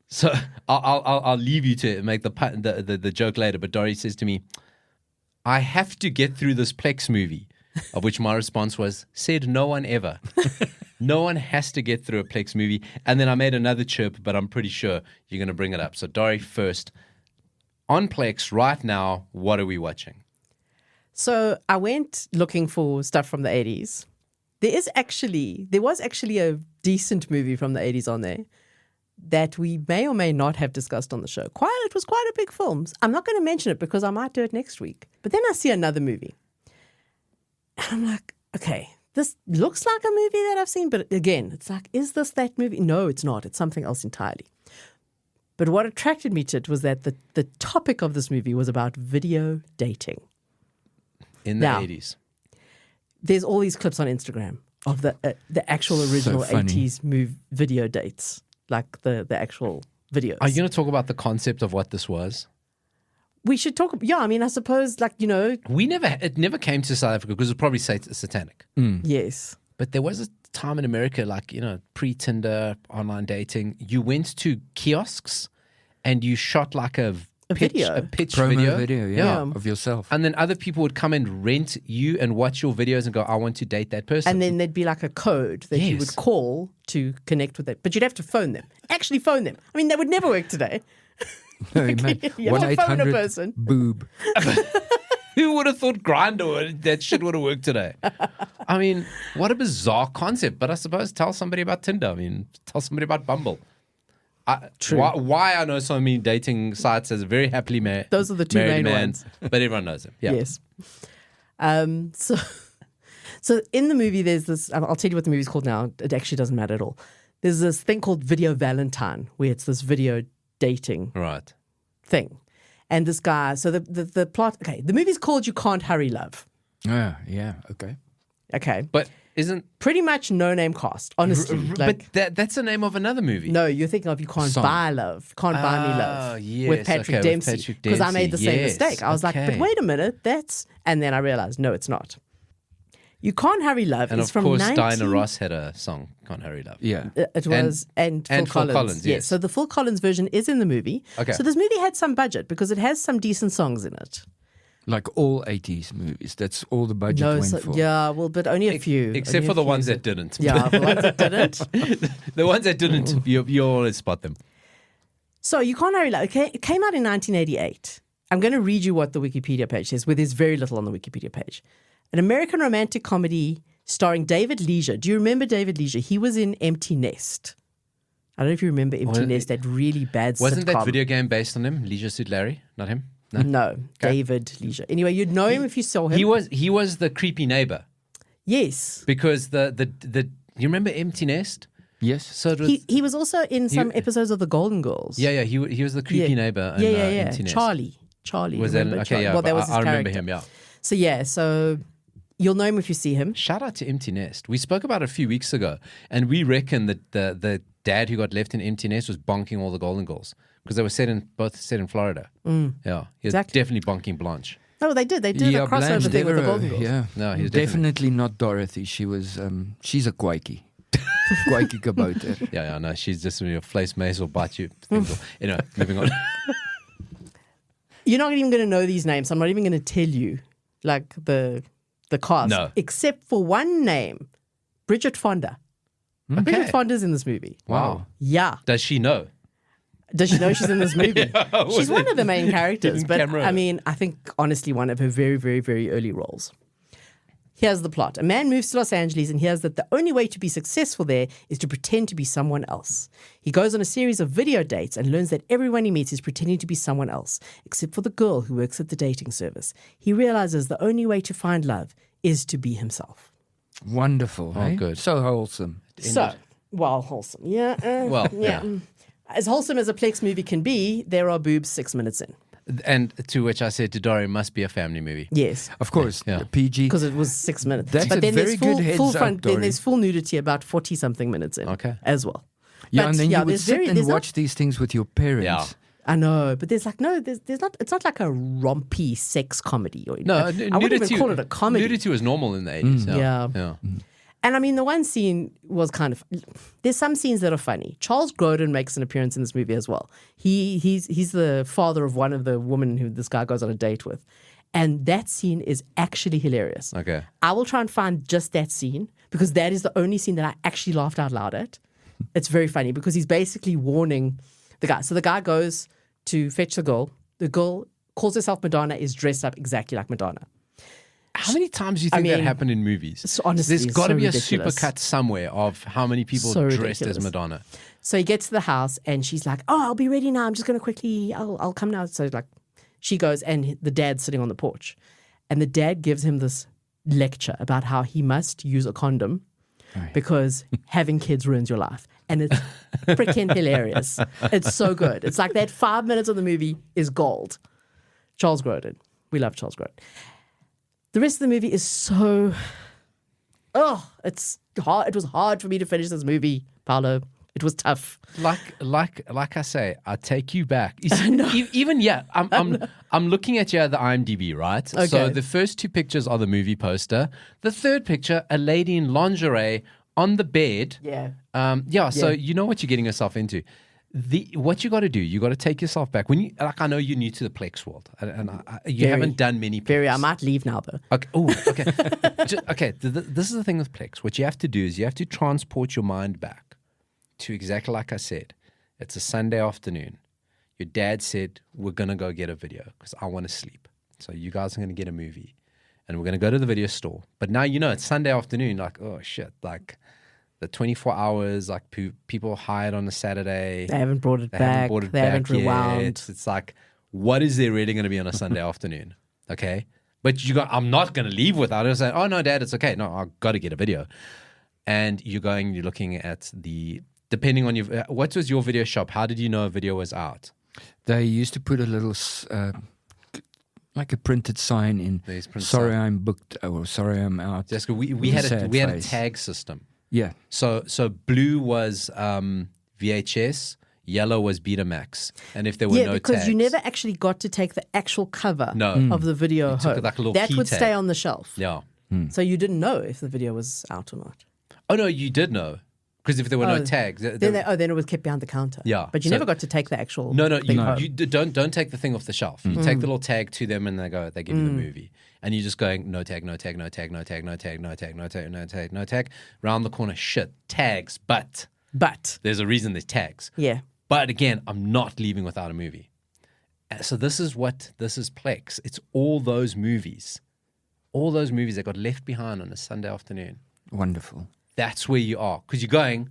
A: So I'll leave you to make the joke later. But Dori says to me, I have to get through this Plex movie. Of which my response was, said no one ever. No one has to get through a Plex movie. And then I made another chirp, but I'm pretty sure you're going to bring it up. So Dori first. On Plex right now, what are we watching?
B: So I went looking for stuff from the 80s. There was actually a decent movie from the 80s on there that we may or may not have discussed on the show. It was quite a big film. I'm not going to mention it because I might do it next week. But then I see another movie. And I'm like, okay, this looks like a movie that I've seen. But again, it's like, is this that movie? No, it's not. It's something else entirely. But what attracted me to it was that the topic of this movie was about video dating.
A: In the 80s.
B: There's all these clips on Instagram of the actual original 80s video dates, like the actual videos.
A: Are you going to talk about the concept of what this was?
B: We should talk. Yeah, I mean, I suppose,
A: it never came to South Africa because it was probably satanic.
B: Yes.
A: But there was a time in America, pre-Tinder, online dating. You went to kiosks and you shot like a pitch
C: promo
A: video.
C: Yeah, of yourself.
A: And then other people would come and rent you and watch your videos and go, I want to date that person.
B: And then there'd be like a code that you would call to connect with it. But you'd have to phone them. Actually phone them. I mean, that would never work today.
C: No, man.
B: You have to phone a
C: 1-800
B: person.
C: boob.
A: Who would have thought Grindr, that shit would have worked today? I mean, what a bizarre concept. But I suppose tell somebody about Tinder. I mean, tell somebody about Bumble.
B: True.
A: Why I know so many dating sites as a very happily married man.
B: Those are the two main ones.
A: But everyone knows them. Yeah.
B: Yes. So in the movie, there's this, I'll tell you what the movie's called now. It actually doesn't matter at all. There's this thing called Video Valentine, where it's this video dating thing. And this guy, so the plot, okay, the movie's called You Can't Hurry Love.
C: Yeah, okay.
B: Okay.
A: But isn't...
B: Pretty much no-name cast, honestly.
A: But that's the name of another movie.
B: No, you're thinking of You Can't Buy Love. Can't Buy Me Love.
A: Yes,
B: with Patrick Dempsey. Because I made the same mistake. I was like, but wait a minute, and then I realized, no, it's not. You Can't Hurry Love is from
A: And of course, Diana Ross had a song, Can't Hurry Love.
C: Yeah.
B: It was, and Phil Collins.
A: Yes.
B: So the Phil Collins version is in the movie.
A: Okay.
B: So this movie had some budget because it has some decent songs in it.
C: Like all 80s movies. That's all the budget went for.
B: Yeah, well, but only a few.
A: Except for the ones that didn't.
B: Yeah, the ones that didn't.
A: The ones that didn't, you always spot them.
B: So You Can't Hurry Love, it came out in 1988. I'm going to read you what the Wikipedia page says, where there's very little on the Wikipedia page. An American romantic comedy starring David Leisure. Do you remember David Leisure? He was in Empty Nest. I don't know if you remember Empty Nest, that really bad
A: Wasn't
B: sitcom.
A: that video game based on him? Leisure Suit Larry? Not him?
B: No, David Leisure. Anyway, you'd know him if you saw him.
A: He was the creepy neighbor.
B: Yes.
A: Because you remember Empty Nest?
C: Yes.
B: So it was, he was also in some episodes of The Golden Girls.
A: Yeah. He was the creepy neighbor in Empty Nest.
B: Charlie.
A: Was that okay? Yeah,
B: well, that was his
A: I remember
B: character.
A: him. Yeah.
B: So you'll know him if you see him.
A: Shout out to Empty Nest. We spoke about it a few weeks ago, and we reckon that the dad who got left in Empty Nest was bonking all the Golden Girls because they were both set in Florida. Yeah, he was definitely bonking Blanche.
B: Oh, they did. They did a crossover thing with the Golden Girls.
C: Yeah,
A: no, he's
C: definitely not Dorothy. She was. She's a quakey. Quakey kabouter.
A: Yeah, no, she's just your face mace will bite you. Anyway, moving on.
B: You're not even going to know these names. I'm not even going to tell you, like the cast, except for one name, Bridget Fonda. Okay. Bridget Fonda's in this movie.
A: Wow.
B: Yeah.
A: Does she know?
B: Does she know she's in this movie? She's one of the main characters. But
A: camera.
B: I mean, I think honestly one of her very, very, very early roles. Here's the plot. A man moves to Los Angeles and hears that the only way to be successful there is to pretend to be someone else. He goes on a series of video dates and learns that everyone he meets is pretending to be someone else, except for the girl who works at the dating service. He realizes the only way to find love is to be himself.
C: Wonderful.
A: Oh, good.
C: So wholesome.
B: So, well, wholesome. Yeah.
A: Well,
B: yeah. As wholesome as a Plex movie can be, there are boobs 6 minutes in.
A: And to which I said to Dori, must be a family movie.
B: Yes.
C: Of course,
A: Yeah.
C: PG.
B: Because it was 6 minutes.
C: That's
B: but
C: a
B: then
C: very
B: there's
C: good heads
B: full
C: up,
B: front,
C: Dori.
B: then there's full nudity about 40-something minutes in as well.
C: Yeah,
B: But,
C: and then you would
B: there's
C: sit and
B: there's
C: watch these things with your parents.
A: Yeah.
B: I know, but there's like there's not. It's not like a rompy sex comedy. Or,
A: No,
B: I wouldn't even call it a comedy.
A: Nudity was normal in the 80s.
B: Yeah. And I mean, the one scene was kind of. There's some scenes that are funny. Charles Grodin makes an appearance in this movie as well. He's the father of one of the women who this guy goes on a date with, and that scene is actually hilarious.
A: Okay.
B: I will try and find just that scene because that is the only scene that I actually laughed out loud at. It's very funny because he's basically warning the guy. So the guy goes to fetch the girl. The girl calls herself Madonna, is dressed up exactly like Madonna.
A: How many times do you think that happened in movies?
B: So honestly,
A: there's got to
B: so
A: be
B: ridiculous.
A: a supercut somewhere of how many people
B: So
A: dressed
B: ridiculous.
A: as Madonna.
B: So he gets to the house and she's like, "Oh, I'll be ready now. I'm just going to quickly, I'll come now." So like, she goes and the dad's sitting on the porch, and the dad gives him this lecture about how he must use a condom because having kids ruins your life, and it's freaking hilarious. It's so good. It's like that 5 minutes of the movie is gold. Charles Grodin, we love Charles Grodin. The rest of the movie is so, it's hard. It was hard for me to finish this movie, Paulo. It was tough.
A: Like I say, I take you back. You see, even I'm looking at you at the IMDb, right?
B: Okay.
A: So the first two pictures are the movie poster. The third picture, a lady in lingerie on the bed.
B: Yeah.
A: So you know what you're getting yourself into. What you got to do, you got to take yourself back. When you I know you're new to the Plex world, and you haven't done many.
B: I might leave now though.
A: Okay. Oh, okay. Okay. This is the thing with Plex. What you have to do is you have to transport your mind back to exactly like I said. It's a Sunday afternoon. Your dad said, "We're gonna go get a video because I want to sleep. So you guys are gonna get a movie, and we're gonna go to the video store." But now it's Sunday afternoon. Like, oh shit, like. The 24 hours, like people hired on a Saturday.
B: They haven't brought it back. They haven't rewound.
A: Yet. It's like, what is there really going to be on a Sunday afternoon? Okay. But I'm not going to leave without it. Saying, "Oh, no, Dad, it's okay. No, I've got to get a video." And you're looking at depending on what was your video shop? How did you know a video was out?
C: They used to put a little, like a printed sign in. Sorry, I'm booked. Or sorry, I'm out.
A: Jessica, we had a tag system.
C: Yeah.
A: So blue was VHS, yellow was Betamax, and if there were no tags,
B: because you never actually got to take the actual cover of the video home.
A: took like a little
B: that
A: key
B: would
A: tag.
B: stay on the shelf.
A: Yeah.
B: So you didn't know if the video was out or not.
A: Oh no, you did know because if there were no tags,
B: Then it was kept behind the counter.
A: Yeah.
B: But you never got to take the actual.
A: No,
B: thing home.
A: you don't take the thing off the shelf. You take the little tag to them, and they give you the movie, and you're just going no tag, no tag, no tag, no tag, no tag, no tag, no tag, no tag, no tag. Round the corner, shit, tags, but there's a reason there's tags.
B: Yeah.
A: But again, I'm not leaving without a movie. So this is Plex. It's all those movies that got left behind on a Sunday afternoon.
C: Wonderful.
A: That's where you are because you're going.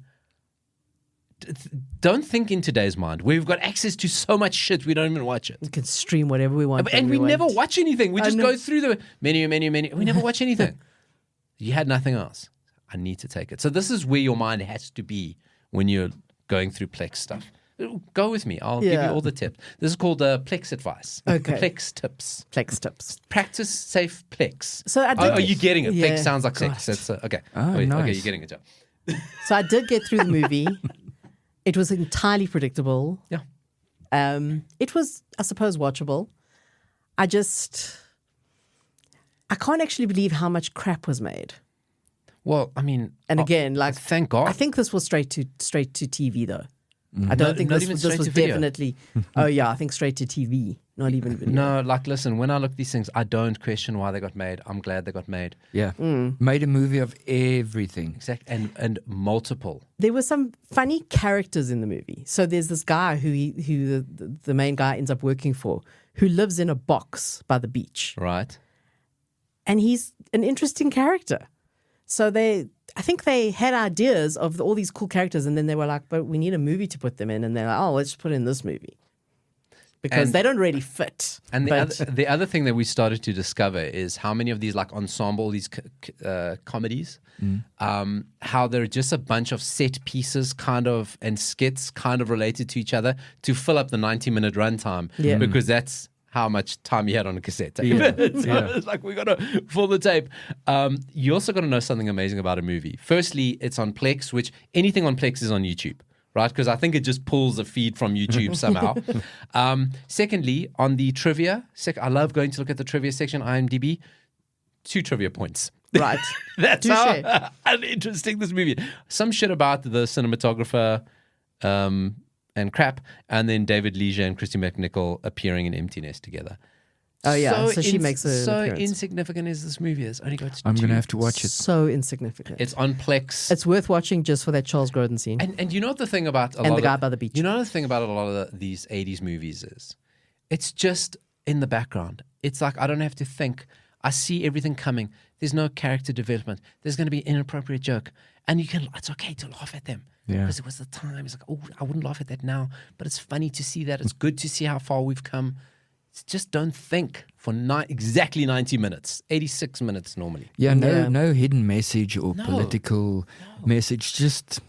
A: Don't think in today's mind. We've got access to so much shit, we don't even watch it.
B: We can stream whatever we want.
A: And we never watch anything. We just go through the menu. We never watch anything. You had nothing else. I need to take it. So this is where your mind has to be when you're going through Plex stuff. Go with me. I'll give you all the tips. This is called Plex advice.
B: Okay.
A: Plex tips.
B: Plex tips.
A: Practice safe Plex.
B: So I did
A: are you getting it?
B: Yeah.
A: Plex sounds like sex. That's, okay.
C: Oh,
A: Wait,
C: nice.
A: Okay, you're getting it, Joe.
B: So I did get through the movie. It was entirely predictable.
A: Yeah.
B: It was, I suppose, watchable. I can't actually believe how much crap was made.
A: Well, I mean,
B: And again, like,
A: thank God.
B: I think this was straight to TV though. I don't think
A: not
B: this
A: even
B: was
A: straight to video.
B: definitely. Oh yeah, I think straight to TV, not even video.
A: No, like, listen, when I look at these things, I don't question why they got made. I'm glad they got made.
C: Yeah. Made a movie of everything.
A: Exactly. And multiple.
B: There were some funny characters in the movie. So there's this guy who the main guy ends up working for, who lives in a box by the beach.
A: Right.
B: and he's an interesting character. So I think they had ideas of all these cool characters, and then they were like, but we need a movie to put them in. And they're like, oh, let's put in this movie. Because they don't really fit.
A: And the other thing that we started to discover is how many of these like ensemble, these comedies, how they're just a bunch of set pieces kind of and skits kind of related to each other to fill up the 90-minute runtime.
B: Yeah.
A: Because that's how much time you had on a cassette tape.
C: Yeah.
A: It's like, we got to fill the tape. You also got to know something amazing about a movie. Firstly, it's on Plex, which anything on Plex is on YouTube. Right, because I think it just pulls a feed from YouTube somehow. Secondly, on the trivia, I love going to look at the trivia section, IMDb, 2 trivia points.
B: Right.
A: That's how uninteresting this movie is. Some shit about the cinematographer and crap, and then David Leisure and Christy McNichol appearing in Empty Nest together.
B: Oh, yeah. So she makes an appearance.
A: Insignificant as this movie is. Only got
C: I'm going to have to watch it.
B: So insignificant.
A: It's on Plex.
B: It's worth watching just for that Charles Grodin scene.
A: And you know what the thing about
B: and the guy by the beach.
A: You know the thing about a lot of these 80s movies is it's just in the background. It's like I don't have to think. I see everything coming. There's no character development. There's going to be an inappropriate joke. And it's okay to laugh at them.
C: Yeah.
A: Because it was the time. It's like, oh, I wouldn't laugh at that now. But it's funny to see that. It's good to see how far we've come. Just don't think for exactly 90 minutes, 86 minutes normally.
C: Yeah, no hidden message or political message. Just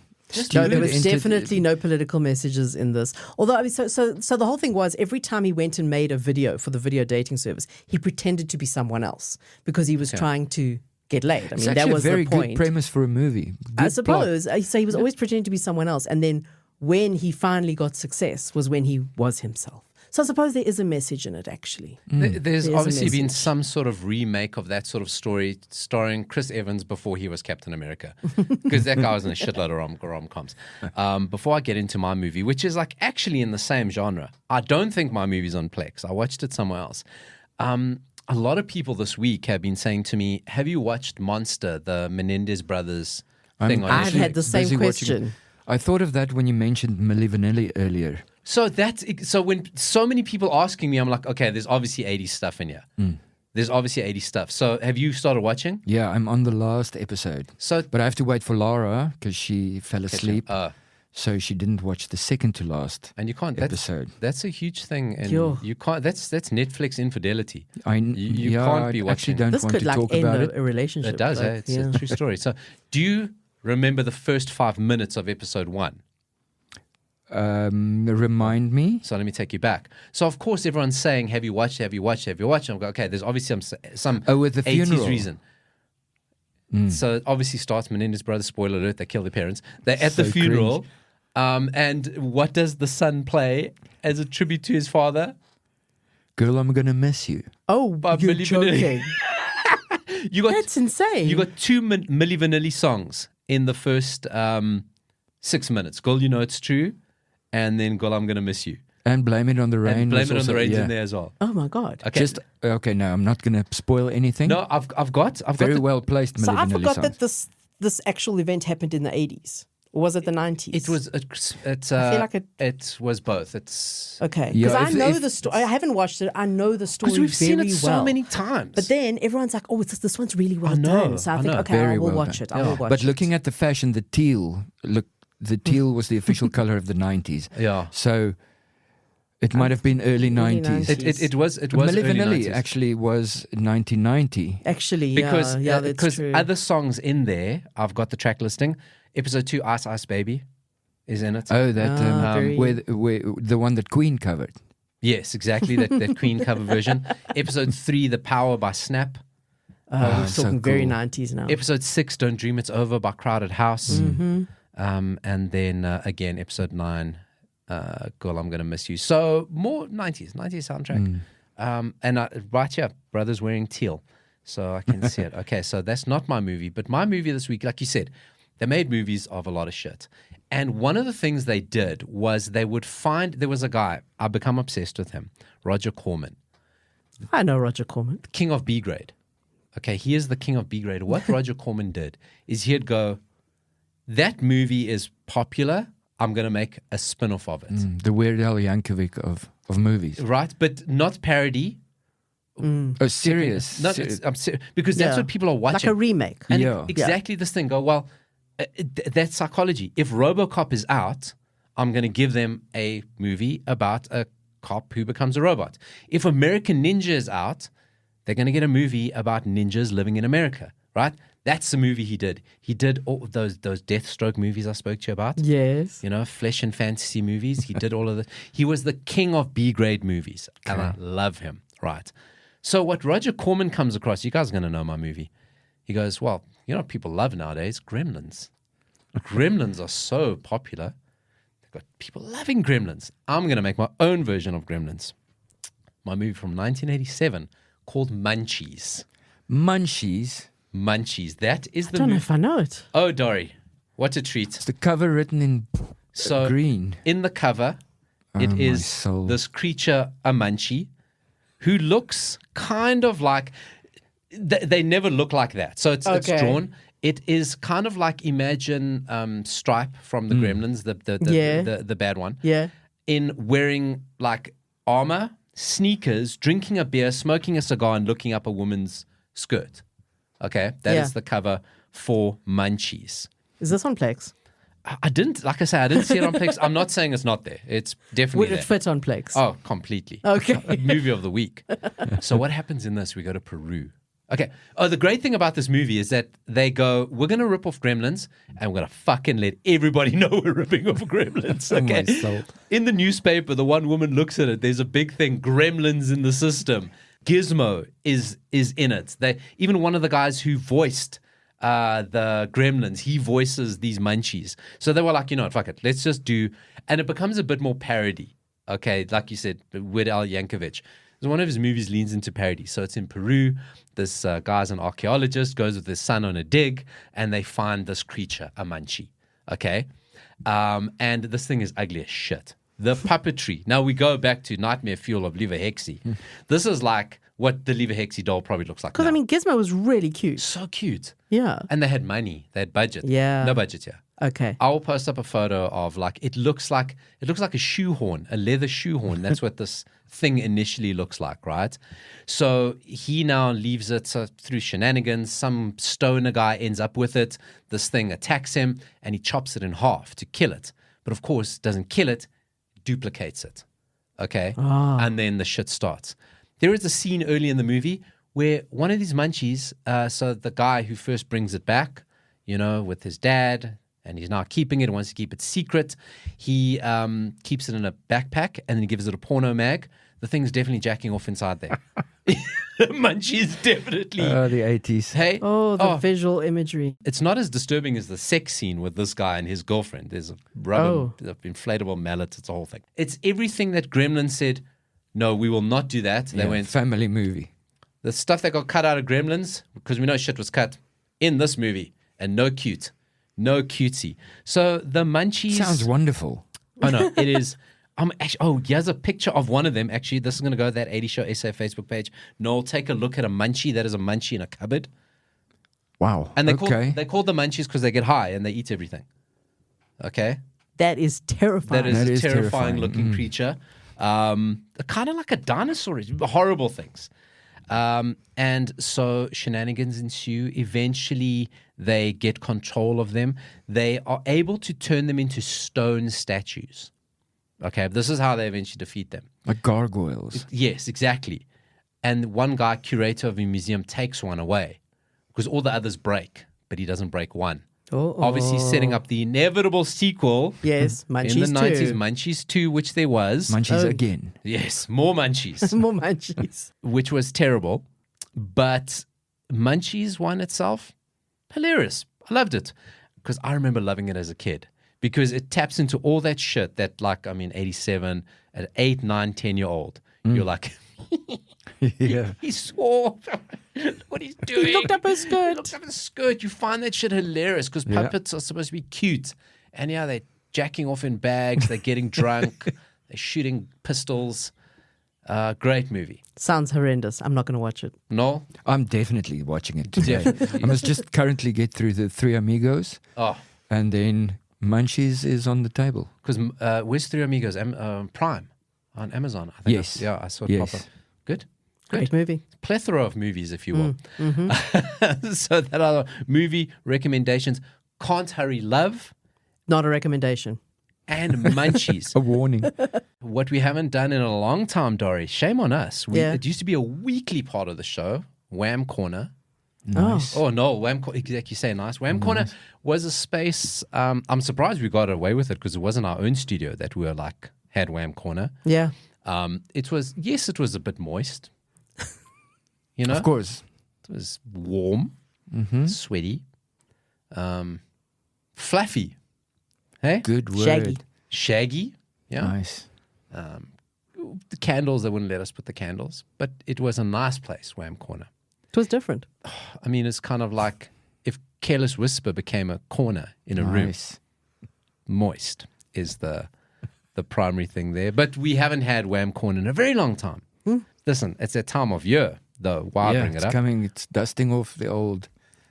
B: no, there was definitely no political messages in this. Although, I mean, so the whole thing was every time he went and made a video for the video dating service, he pretended to be someone else because he was trying to get laid. I mean, that was
C: a very
B: the point.
C: good premise for a movie.
B: I suppose. So he was always pretending to be someone else, and then when he finally got success was when he was himself. So I suppose there is a message in it, actually.
A: There's obviously been some sort of remake of that sort of story starring Chris Evans before he was Captain America. Because that guy was in a shitload of rom-coms. Before I get into my movie, which is like actually in the same genre, I don't think my movie's on Plex. I watched it somewhere else. A lot of people this week have been saying to me, have you watched Monster, the Menendez brothers thing on
B: I've had the same question.
C: I thought of that when you mentioned Milli Vanilli earlier.
A: So when so many people asking me, I'm like, okay, there's obviously 80s stuff in here. There's obviously 80s stuff. So have you started watching?
C: Yeah, I'm on the last episode. But I have to wait for Laura because she fell asleep. So she didn't watch the second to last
A: and you can't,
C: episode.
A: That's a huge thing. And you can't. That's Netflix infidelity. You
C: yeah,
A: can't be
C: I
A: watching.
C: actually don't
B: this
C: want
B: could
C: to
B: like
C: talk
B: end
C: about it.
B: a relationship.
A: It does. It's a true story. So do you remember the first 5 minutes of episode 1?
C: Remind me.
A: So let me take you back. So of course everyone's saying, "Have you watched? Have you watched? Have you watched?" I'm going, okay. There's obviously some
C: with the
A: 80s
C: funeral
A: reason. So it obviously starts Menendez brothers. Spoiler alert: they kill their parents. They're at the funeral, and what does the son play as a tribute to his father?
C: Girl, I'm gonna miss you.
B: Oh, you're joking. That's insane.
A: You got 2 Milli Vanilli songs in the first 6 minutes. Girl, you know it's true. And then, girl, I'm going to miss you.
C: And Blame It on the Rain.
A: And Blame It on the Rain's in there as well.
B: Oh, my God.
A: Okay.
C: No, I'm not going to spoil anything.
A: No, I've got
C: very well placed Milli
B: So I
C: Vanilli
B: forgot
C: songs.
B: that this actual event happened in the 80s. Or was it the 90s?
A: It was. I feel like it was both. It's
B: okay because I know the story. I haven't watched it. I know the story
A: because we've seen it so
B: well.
A: many times.
B: But then everyone's like, "Oh, this one's really well done." So I think, okay, I will watch it. I will watch it.
C: But looking at the fashion, the teal was the official color of the 90s.
A: Yeah.
C: So it might have been early 90s.
A: It was
C: Milli
A: early
C: Vanilli
A: 90s.
C: actually was 1990.
B: Actually,
A: because
B: that's true.
A: Other songs in there, I've got the track listing. Episode 2, Ice Ice Baby, is in it.
C: Oh, that where the one that Queen covered.
A: Yes, exactly that Queen cover version. Episode 3, The Power by Snap.
B: We're talking very 90s now.
A: Episode 6, Don't Dream It's Over by Crowded House.
B: Mm-hmm.
A: And then again, episode 9, Girl, I'm Gonna Miss You. So more 90s soundtrack. And right here, Brothers Wearing Teal. So I can see it. Okay, so that's not my movie. But my movie this week, like you said, they made movies of a lot of shit. And one of the things they did was there was a guy, I've become obsessed with him, Roger Corman.
B: I know Roger Corman.
A: King of B grade. Okay, he is the king of B grade. What Roger Corman did is he'd go, that movie is popular, I'm going to make a spin-off of it.
C: The Weird Al Yankovic of movies.
A: Right, but not parody
C: Oh, serious?
A: No, because that's what people are watching.
B: Like a remake.
A: And exactly this thing. Go, well, that's psychology. If RoboCop is out, I'm going to give them a movie about a cop who becomes a robot. If American Ninja is out, they're going to get a movie about ninjas living in America, right? That's the movie he did. He did all of those Deathstroke movies I spoke to you about.
B: Yes.
A: You know, flesh and fantasy movies. He did all of this. He was the king of B-grade movies, and I love him, right? So what Roger Corman comes across, you guys are going to know my movie. He goes, well, you know what people love nowadays? Gremlins. Gremlins are so popular. They've got people loving Gremlins. I'm going to make my own version of Gremlins. My movie from 1987 called Munchies.
C: Munchies?
A: Munchies. That is the
B: I don't know
A: movie.
B: if I know it.
A: Oh, Dori, what a treat.
C: It's the cover written in green.
A: In the cover, it is this creature, a munchie, who looks kind of like, they never look like that. So it's drawn. It is kind of like, imagine Stripe from the Gremlins, the bad one.
B: Yeah.
A: In wearing like armor, sneakers, drinking a beer, smoking a cigar, and looking up a woman's skirt. Okay, that is the cover for Munchies.
B: Is this on Plex?
A: I didn't see it on Plex. I'm not saying it's not there. It's definitely
B: Would
A: there.
B: it fit on Plex?
A: Oh, completely.
B: Okay.
A: Movie of the week. So what happens in this? We go to Peru. Okay. Oh, the great thing about this movie is that they go, we're going to rip off Gremlins, and we're going to fucking let everybody know we're ripping off Gremlins. Okay. In the newspaper, the one woman looks at it. There's a big thing, Gremlins in the system. Gizmo is in it. Even one of the guys who voiced the Gremlins, he voices these Munchies. So they were like, you know what, fuck it. Let's just do, and it becomes a bit more parody. Okay, like you said, Weird Al Yankovic. One of his movies leans into parody. So it's in Peru. This guy's an archaeologist, goes with his son on a dig, and they find this creature, a Munchie. Okay? And this thing is ugly as shit. The puppetry. Now we go back to Nightmare Fuel of Liewe Heksie. This is like what the Liewe Heksie doll probably looks like.
B: Because, I mean, Gizmo was really cute.
A: So cute.
B: Yeah.
A: And they had money. They had budget.
B: Yeah.
A: No budget here.
B: Okay.
A: I will post up a photo of it looks like a shoehorn, a leather shoehorn. That's what this thing initially looks like, right? So he now leaves it through shenanigans. Some stoner guy ends up with it. This thing attacks him and he chops it in half to kill it. But of course, doesn't kill it, duplicates it. Okay? And then the shit starts. There is a scene early in the movie where one of these Munchies, so the guy who first brings it back, you know, with his dad, and he's now keeping it, wants to keep it secret. He keeps it in a backpack and then he gives it a porno mag. The thing's definitely jacking off inside there. Munchie's definitely.
C: The 80s.
A: Hey?
B: The visual imagery.
A: It's not as disturbing as the sex scene with this guy and his girlfriend. There's a rubber, inflatable mallet. It's a whole thing. It's everything that Gremlins said, no, we will not do that. They went,
C: family movie.
A: the stuff that got cut out of Gremlins, because we know shit was cut in this movie, and no cute. No cutesy. So the Munchies.
C: Sounds wonderful.
A: Oh, no, it is. Here's a picture of one of them. Actually, this is going to go to that 80 Show SA Facebook page. Noel, take a look at a Munchie. That is a Munchie in a cupboard.
C: Wow.
A: And they call the Munchies because they get high and they eat everything. Okay?
B: That is terrifying.
A: That is a terrifying looking creature. Kind of like a dinosaur. Horrible things. And so shenanigans ensue. Eventually, they get control of them. They are able to turn them into stone statues. Okay, this is how they eventually defeat them.
C: Like gargoyles.
A: Yes, exactly. And one guy, curator of a museum, takes one away because all the others break, but he doesn't break one. Obviously setting up the inevitable sequel.
B: Yes, Munchies
A: in the 90s,
B: 2.
A: Munchies 2, which there was.
C: Munchies again.
A: Yes, more Munchies.
B: More Munchies.
A: Which was terrible. But Munchies 1 itself, hilarious. I loved it because I remember loving it as a kid because it taps into all that shit that 87, at 8, 9, 10-year-old, you're like,
C: Yeah.
A: he swore. Look what he's doing.
B: He looked up his skirt.
A: He looked up his skirt. You find that shit hilarious because puppets are supposed to be cute. And they're jacking off in bags. They're getting drunk. They're shooting pistols. Great movie.
B: Sounds horrendous. I'm not going to watch it.
A: No?
C: I'm definitely watching it today. I must just currently get through the Three Amigos.
A: Oh.
C: And then Munchies is on the table.
A: Because where's Three Amigos? Prime on Amazon. I think
C: Yes.
A: I saw it pop up. Good.
B: Great movie.
A: Plethora of movies, if you will. So that are movie recommendations. Can't Hurry Love
B: Not a recommendation.
A: and Munchies.
C: A warning.
A: What we haven't done in a long time, Dori, shame on us.
B: Yeah.
A: It used to be a weekly part of the show, Wham Corner.
C: Nice.
A: Oh, no, Wham Corner, exactly, you say nice. Wham Corner was a space, I'm surprised we got away with it because it wasn't our own studio that we were like, had Wham Corner.
B: Yeah.
A: It was a bit moist. You know?
C: Of course.
A: It was warm, sweaty, fluffy. Hey?
C: Good word.
B: Shaggy.
A: Shaggy. Yeah.
C: Nice.
A: The candles, they wouldn't let us put the candles, but it was a nice place, Wham Corner.
B: It was different.
A: I mean, it's kind of like if Careless Whisper became a corner in a room.
C: Nice.
A: Moist is the primary thing there. But we haven't had Wham Corner in a very long time. Listen, it's that time of year, though. Why bring it
C: it's
A: up?
C: coming. It's dusting off the old.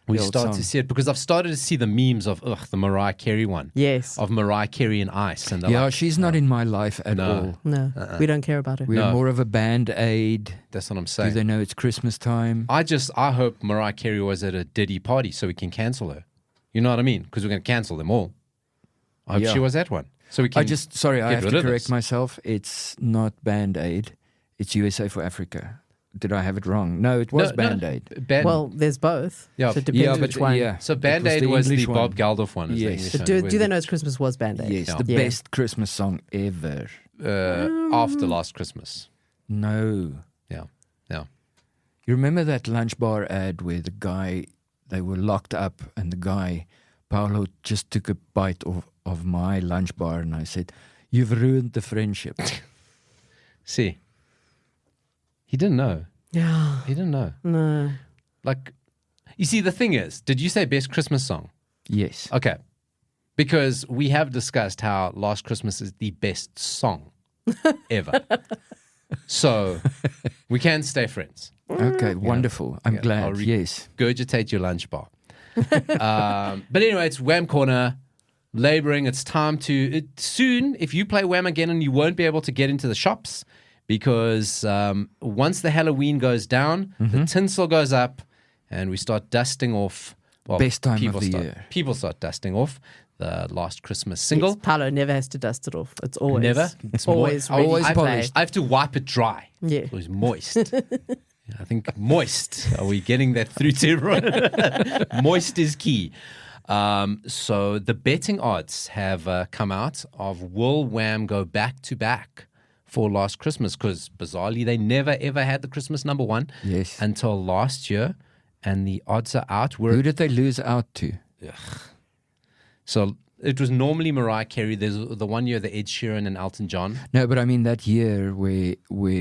A: We
C: the old
A: start to
C: song.
A: see it because I've started to see the memes of the Mariah Carey one.
B: Yes.
A: Of Mariah Carey and Ice. And they're
C: Yeah,
A: like,
C: she's not in my life at all.
B: No, we don't care about it.
C: We're
A: No.
C: more of a Band-Aid.
A: that's what I'm
C: Do
A: saying.
C: they know it's Christmas time?
A: I hope Mariah Carey was at a Diddy party so we can cancel her. You know what I mean? Because we're going to cancel them all. I hope
C: Yeah.
A: she was at one. So we can
C: I have
A: rid
C: to
A: of
C: correct
A: this.
C: myself. It's not Band-Aid. It's USA for Africa. Did I have it wrong? No, it was Band-Aid.
B: Well, there's both.
A: Yeah.
B: So it depends which one.
A: So
C: it was
A: Band-Aid
C: the
A: was the
C: English
A: Bob
C: one.
A: Geldof one. is the
C: Yes.
A: English
B: But
A: one,
B: do
A: where
B: they know it's Christmas was Band-Aid?
C: Yes,
A: Yeah.
C: the
B: Yeah.
C: best Christmas song ever.
A: after Last Christmas.
C: No.
A: Yeah.
C: You remember that lunch bar ad where the guy, they were locked up and the guy, Paulo, just took a bite of my lunch bar and I said, "You've ruined the friendship."
A: See, he didn't know.
B: Yeah.
A: He didn't know.
B: No.
A: Like, you see, the thing is, did you say best Christmas song?
C: Yes.
A: Okay. Because we have discussed how Last Christmas is the best song ever. So we can stay friends.
C: Okay, wonderful. I'm
A: I'll
C: glad. Yes.
A: Regurgitate your lunch bar. But anyway, it's Wham Corner. Laboring. It's time to soon. If you play Wham again, and you won't be able to get into the shops because once the Halloween goes down, the tinsel goes up, and we start dusting off. Well,
C: Best time of
A: people
C: the
A: start-
C: year.
A: People start dusting off the Last Christmas single.
B: Yes, Paulo never has to dust it off. It's always
A: Never? It's
B: always
A: mo-
B: ready
C: always
B: to play.
C: polished.
A: I have to wipe it dry.
B: Yeah.
A: It was moist. I think moist. Are we getting that through to everyone? Moist is key. So the betting odds have come out of will Wham go back to back for Last Christmas because bizarrely they never ever had the Christmas number one
C: Yes.
A: until last year, and the odds are out.
C: Who did they lose out to?
A: So it was normally Mariah Carey. There's the one year the Ed Sheeran and Elton John.
C: No, but I mean that year where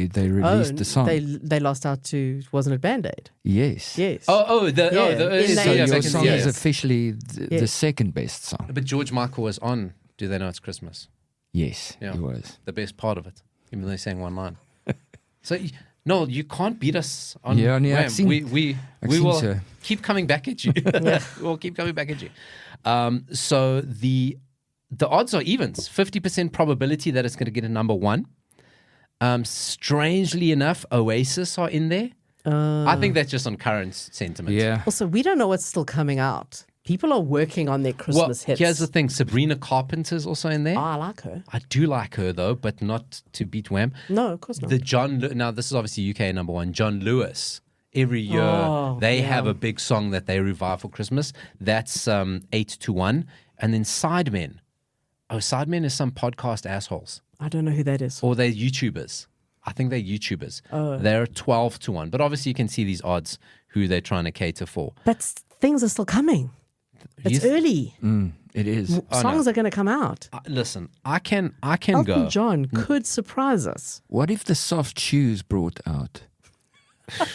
C: they released the song.
B: They lost out to, wasn't it Band-Aid?
C: Yes.
B: Yes.
A: Oh,
B: In
C: So
B: the
C: your
B: second
C: song
B: year.
C: is officially the
B: Yes.
C: second best song.
A: But George Michael was on Do They Know It's Christmas?
C: Yes,
A: Yeah.
C: it was.
A: The best part of it, even though they sang one line. So, no, you can't beat us on
C: Yeah, yeah, I've
A: Wham.
C: seen-
A: We
C: I've seen
A: will
C: so.
A: keep coming back at you. We'll keep coming back at you. So the odds are evens. 50% probability that it's going to get a number one. Strangely enough, Oasis are in there. I think that's just on current sentiment.
C: Yeah.
B: Also, we don't know what's still coming out. People are working on their
A: Well,
B: Christmas hits.
A: here's the thing. Sabrina Carpenter's also in there.
B: Oh, I like her.
A: I do like her, though, but not to beat Wham.
B: No, of course not.
A: Now this is obviously UK number one. John Lewis. Every year they have a big song that they revive for Christmas. That's 8-1, and then Sidemen. Oh, Sidemen is some podcast assholes,
B: I don't know who that is.
A: or they're YouTubers. I think they're YouTubers. They're 12-1, but obviously you can see these odds who they're trying to cater for.
B: But things are still coming. It's early.
C: It is.
B: Songs are going to come out.
A: Listen, I can
B: Elton
A: go.
B: John could surprise us.
C: What if the Soft Shoes brought out?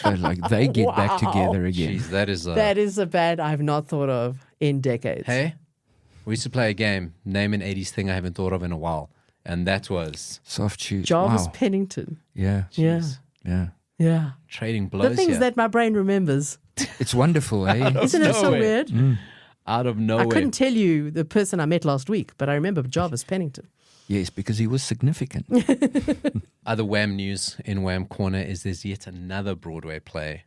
C: Like they get back together again.
A: Jeez, that is
B: That is a band I've not thought of in decades.
A: Hey, we used to play a game, name an 80s thing I haven't thought of in a while, and that was
C: Soft Shoes.
B: Jarvis
C: Wow.
B: Pennington.
C: Yeah.
B: Yeah.
C: Yeah.
B: Yeah.
A: trading blows
B: The things
A: here.
B: that my brain remembers.
C: It's wonderful, eh?
B: Isn't it so
A: way.
B: weird?
A: out of
B: I
A: nowhere.
B: couldn't tell you the person I met last week, but I remember Jarvis Pennington.
C: Yes, because he was significant.
A: Other Wham news in Wham Corner is there's yet another Broadway play.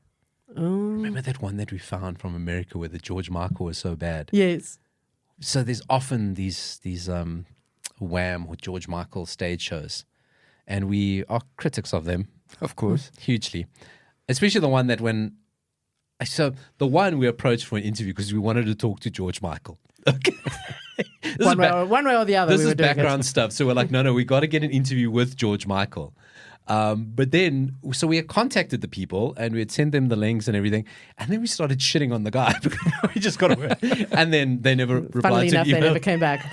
A: Remember that one that we found from America where the George Michael was so bad?
B: Yes.
A: So there's often these Wham or George Michael stage shows, and we are critics of them,
C: Of course.
A: hugely. Especially the one that the one we approached for an interview because we wanted to talk to George Michael. Okay.
B: One way or the other.
A: This
B: we were
A: is
B: doing
A: background
B: it.
A: stuff. So we're like, no, we got to get an interview with George Michael. But then, so we had contacted the people and we had sent them the links and everything. And then we started shitting on the guy. We just got away. And then they never replied
B: Funnily
A: to
B: enough,
A: the
B: they
A: email.
B: never came back.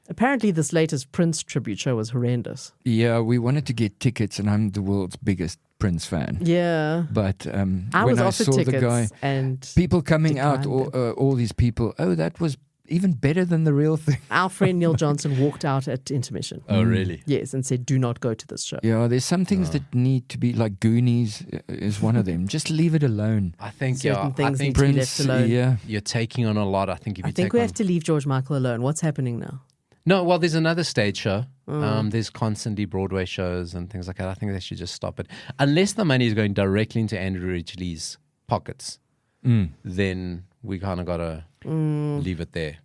B: Apparently, this latest Prince tribute show was horrendous.
C: Yeah, we wanted to get tickets, and I'm the world's biggest Prince fan.
B: Yeah.
C: But
B: I
C: when
B: was
C: I
B: offered
C: saw the
B: tickets
C: guy,
B: and
C: people coming out,
B: declined
C: all these people, that was even better than the real thing.
B: our friend Neil Johnson walked out at intermission.
A: Oh, really?
B: Yes, and said, do not go to this show.
C: Yeah, there's some things that need to be, like Goonies is one of them. Just leave it alone.
A: I think,
B: Certain things
A: I
B: need
A: think
B: to be
C: Prince,
B: left alone.
C: yeah.
A: you're taking on a lot. I think if you
B: I think
A: take
B: we
A: on...
B: have to leave George Michael alone. What's happening now?
A: No, well, there's another stage show. There's constantly Broadway shows and things like that. I think they should just stop it. Unless the money is going directly into Andrew Ridgeley's pockets, then we kind of got to leave it there.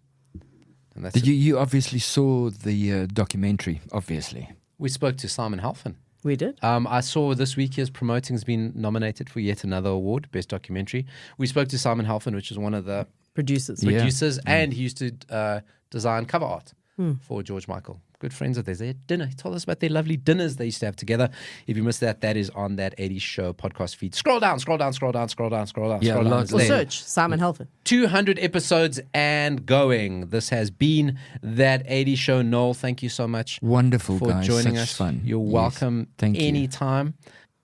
A: And that's
C: Did you obviously saw the documentary, obviously.
A: We spoke to Simon Halfon.
B: We did.
A: I saw this week his Promoting has been nominated for yet another award, Best Documentary. We spoke to Simon Halfon, which is one of the
B: Producers.
C: Yeah.
A: producers, and he used to design cover art for George Michael. Good friends of theirs. They had dinner. He told us about their lovely dinners they used to have together. If you missed that, that is on that 80s Show podcast feed. Scroll down.
C: Yeah,
A: Scroll down.
C: lots.
A: It's
B: Or
A: there.
B: search Simon Halfon.
A: 200 episodes and going. This has been that 80s Show. Noel, thank you so much
C: Wonderful,
A: for
C: guys.
A: joining
C: Such
A: us.
C: fun.
A: You're
C: Yes.
A: welcome
C: Thank you.
A: anytime.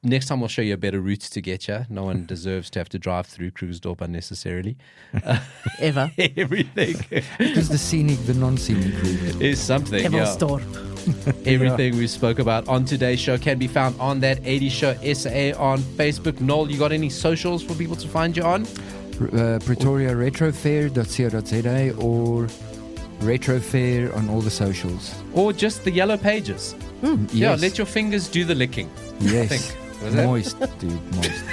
A: Next time we'll show you a better route to get you. No one deserves to have to drive through Krugersdorp unnecessarily.
B: Ever.
A: Everything
C: Because the non-scenic route.
A: is something. Yeah.
B: Everstorp.
A: Everything we spoke about on today's show can be found on that 80s Show SA on Facebook. Noel, you got any socials for people to find you on?
C: Pretoria Retro Fair.co.za or Retro Fair on all the socials.
A: Or just the yellow pages?
C: Yes.
A: Yeah, let your fingers do the licking.
C: Yes.
A: I think. Was it?
C: Moist, dude, moist.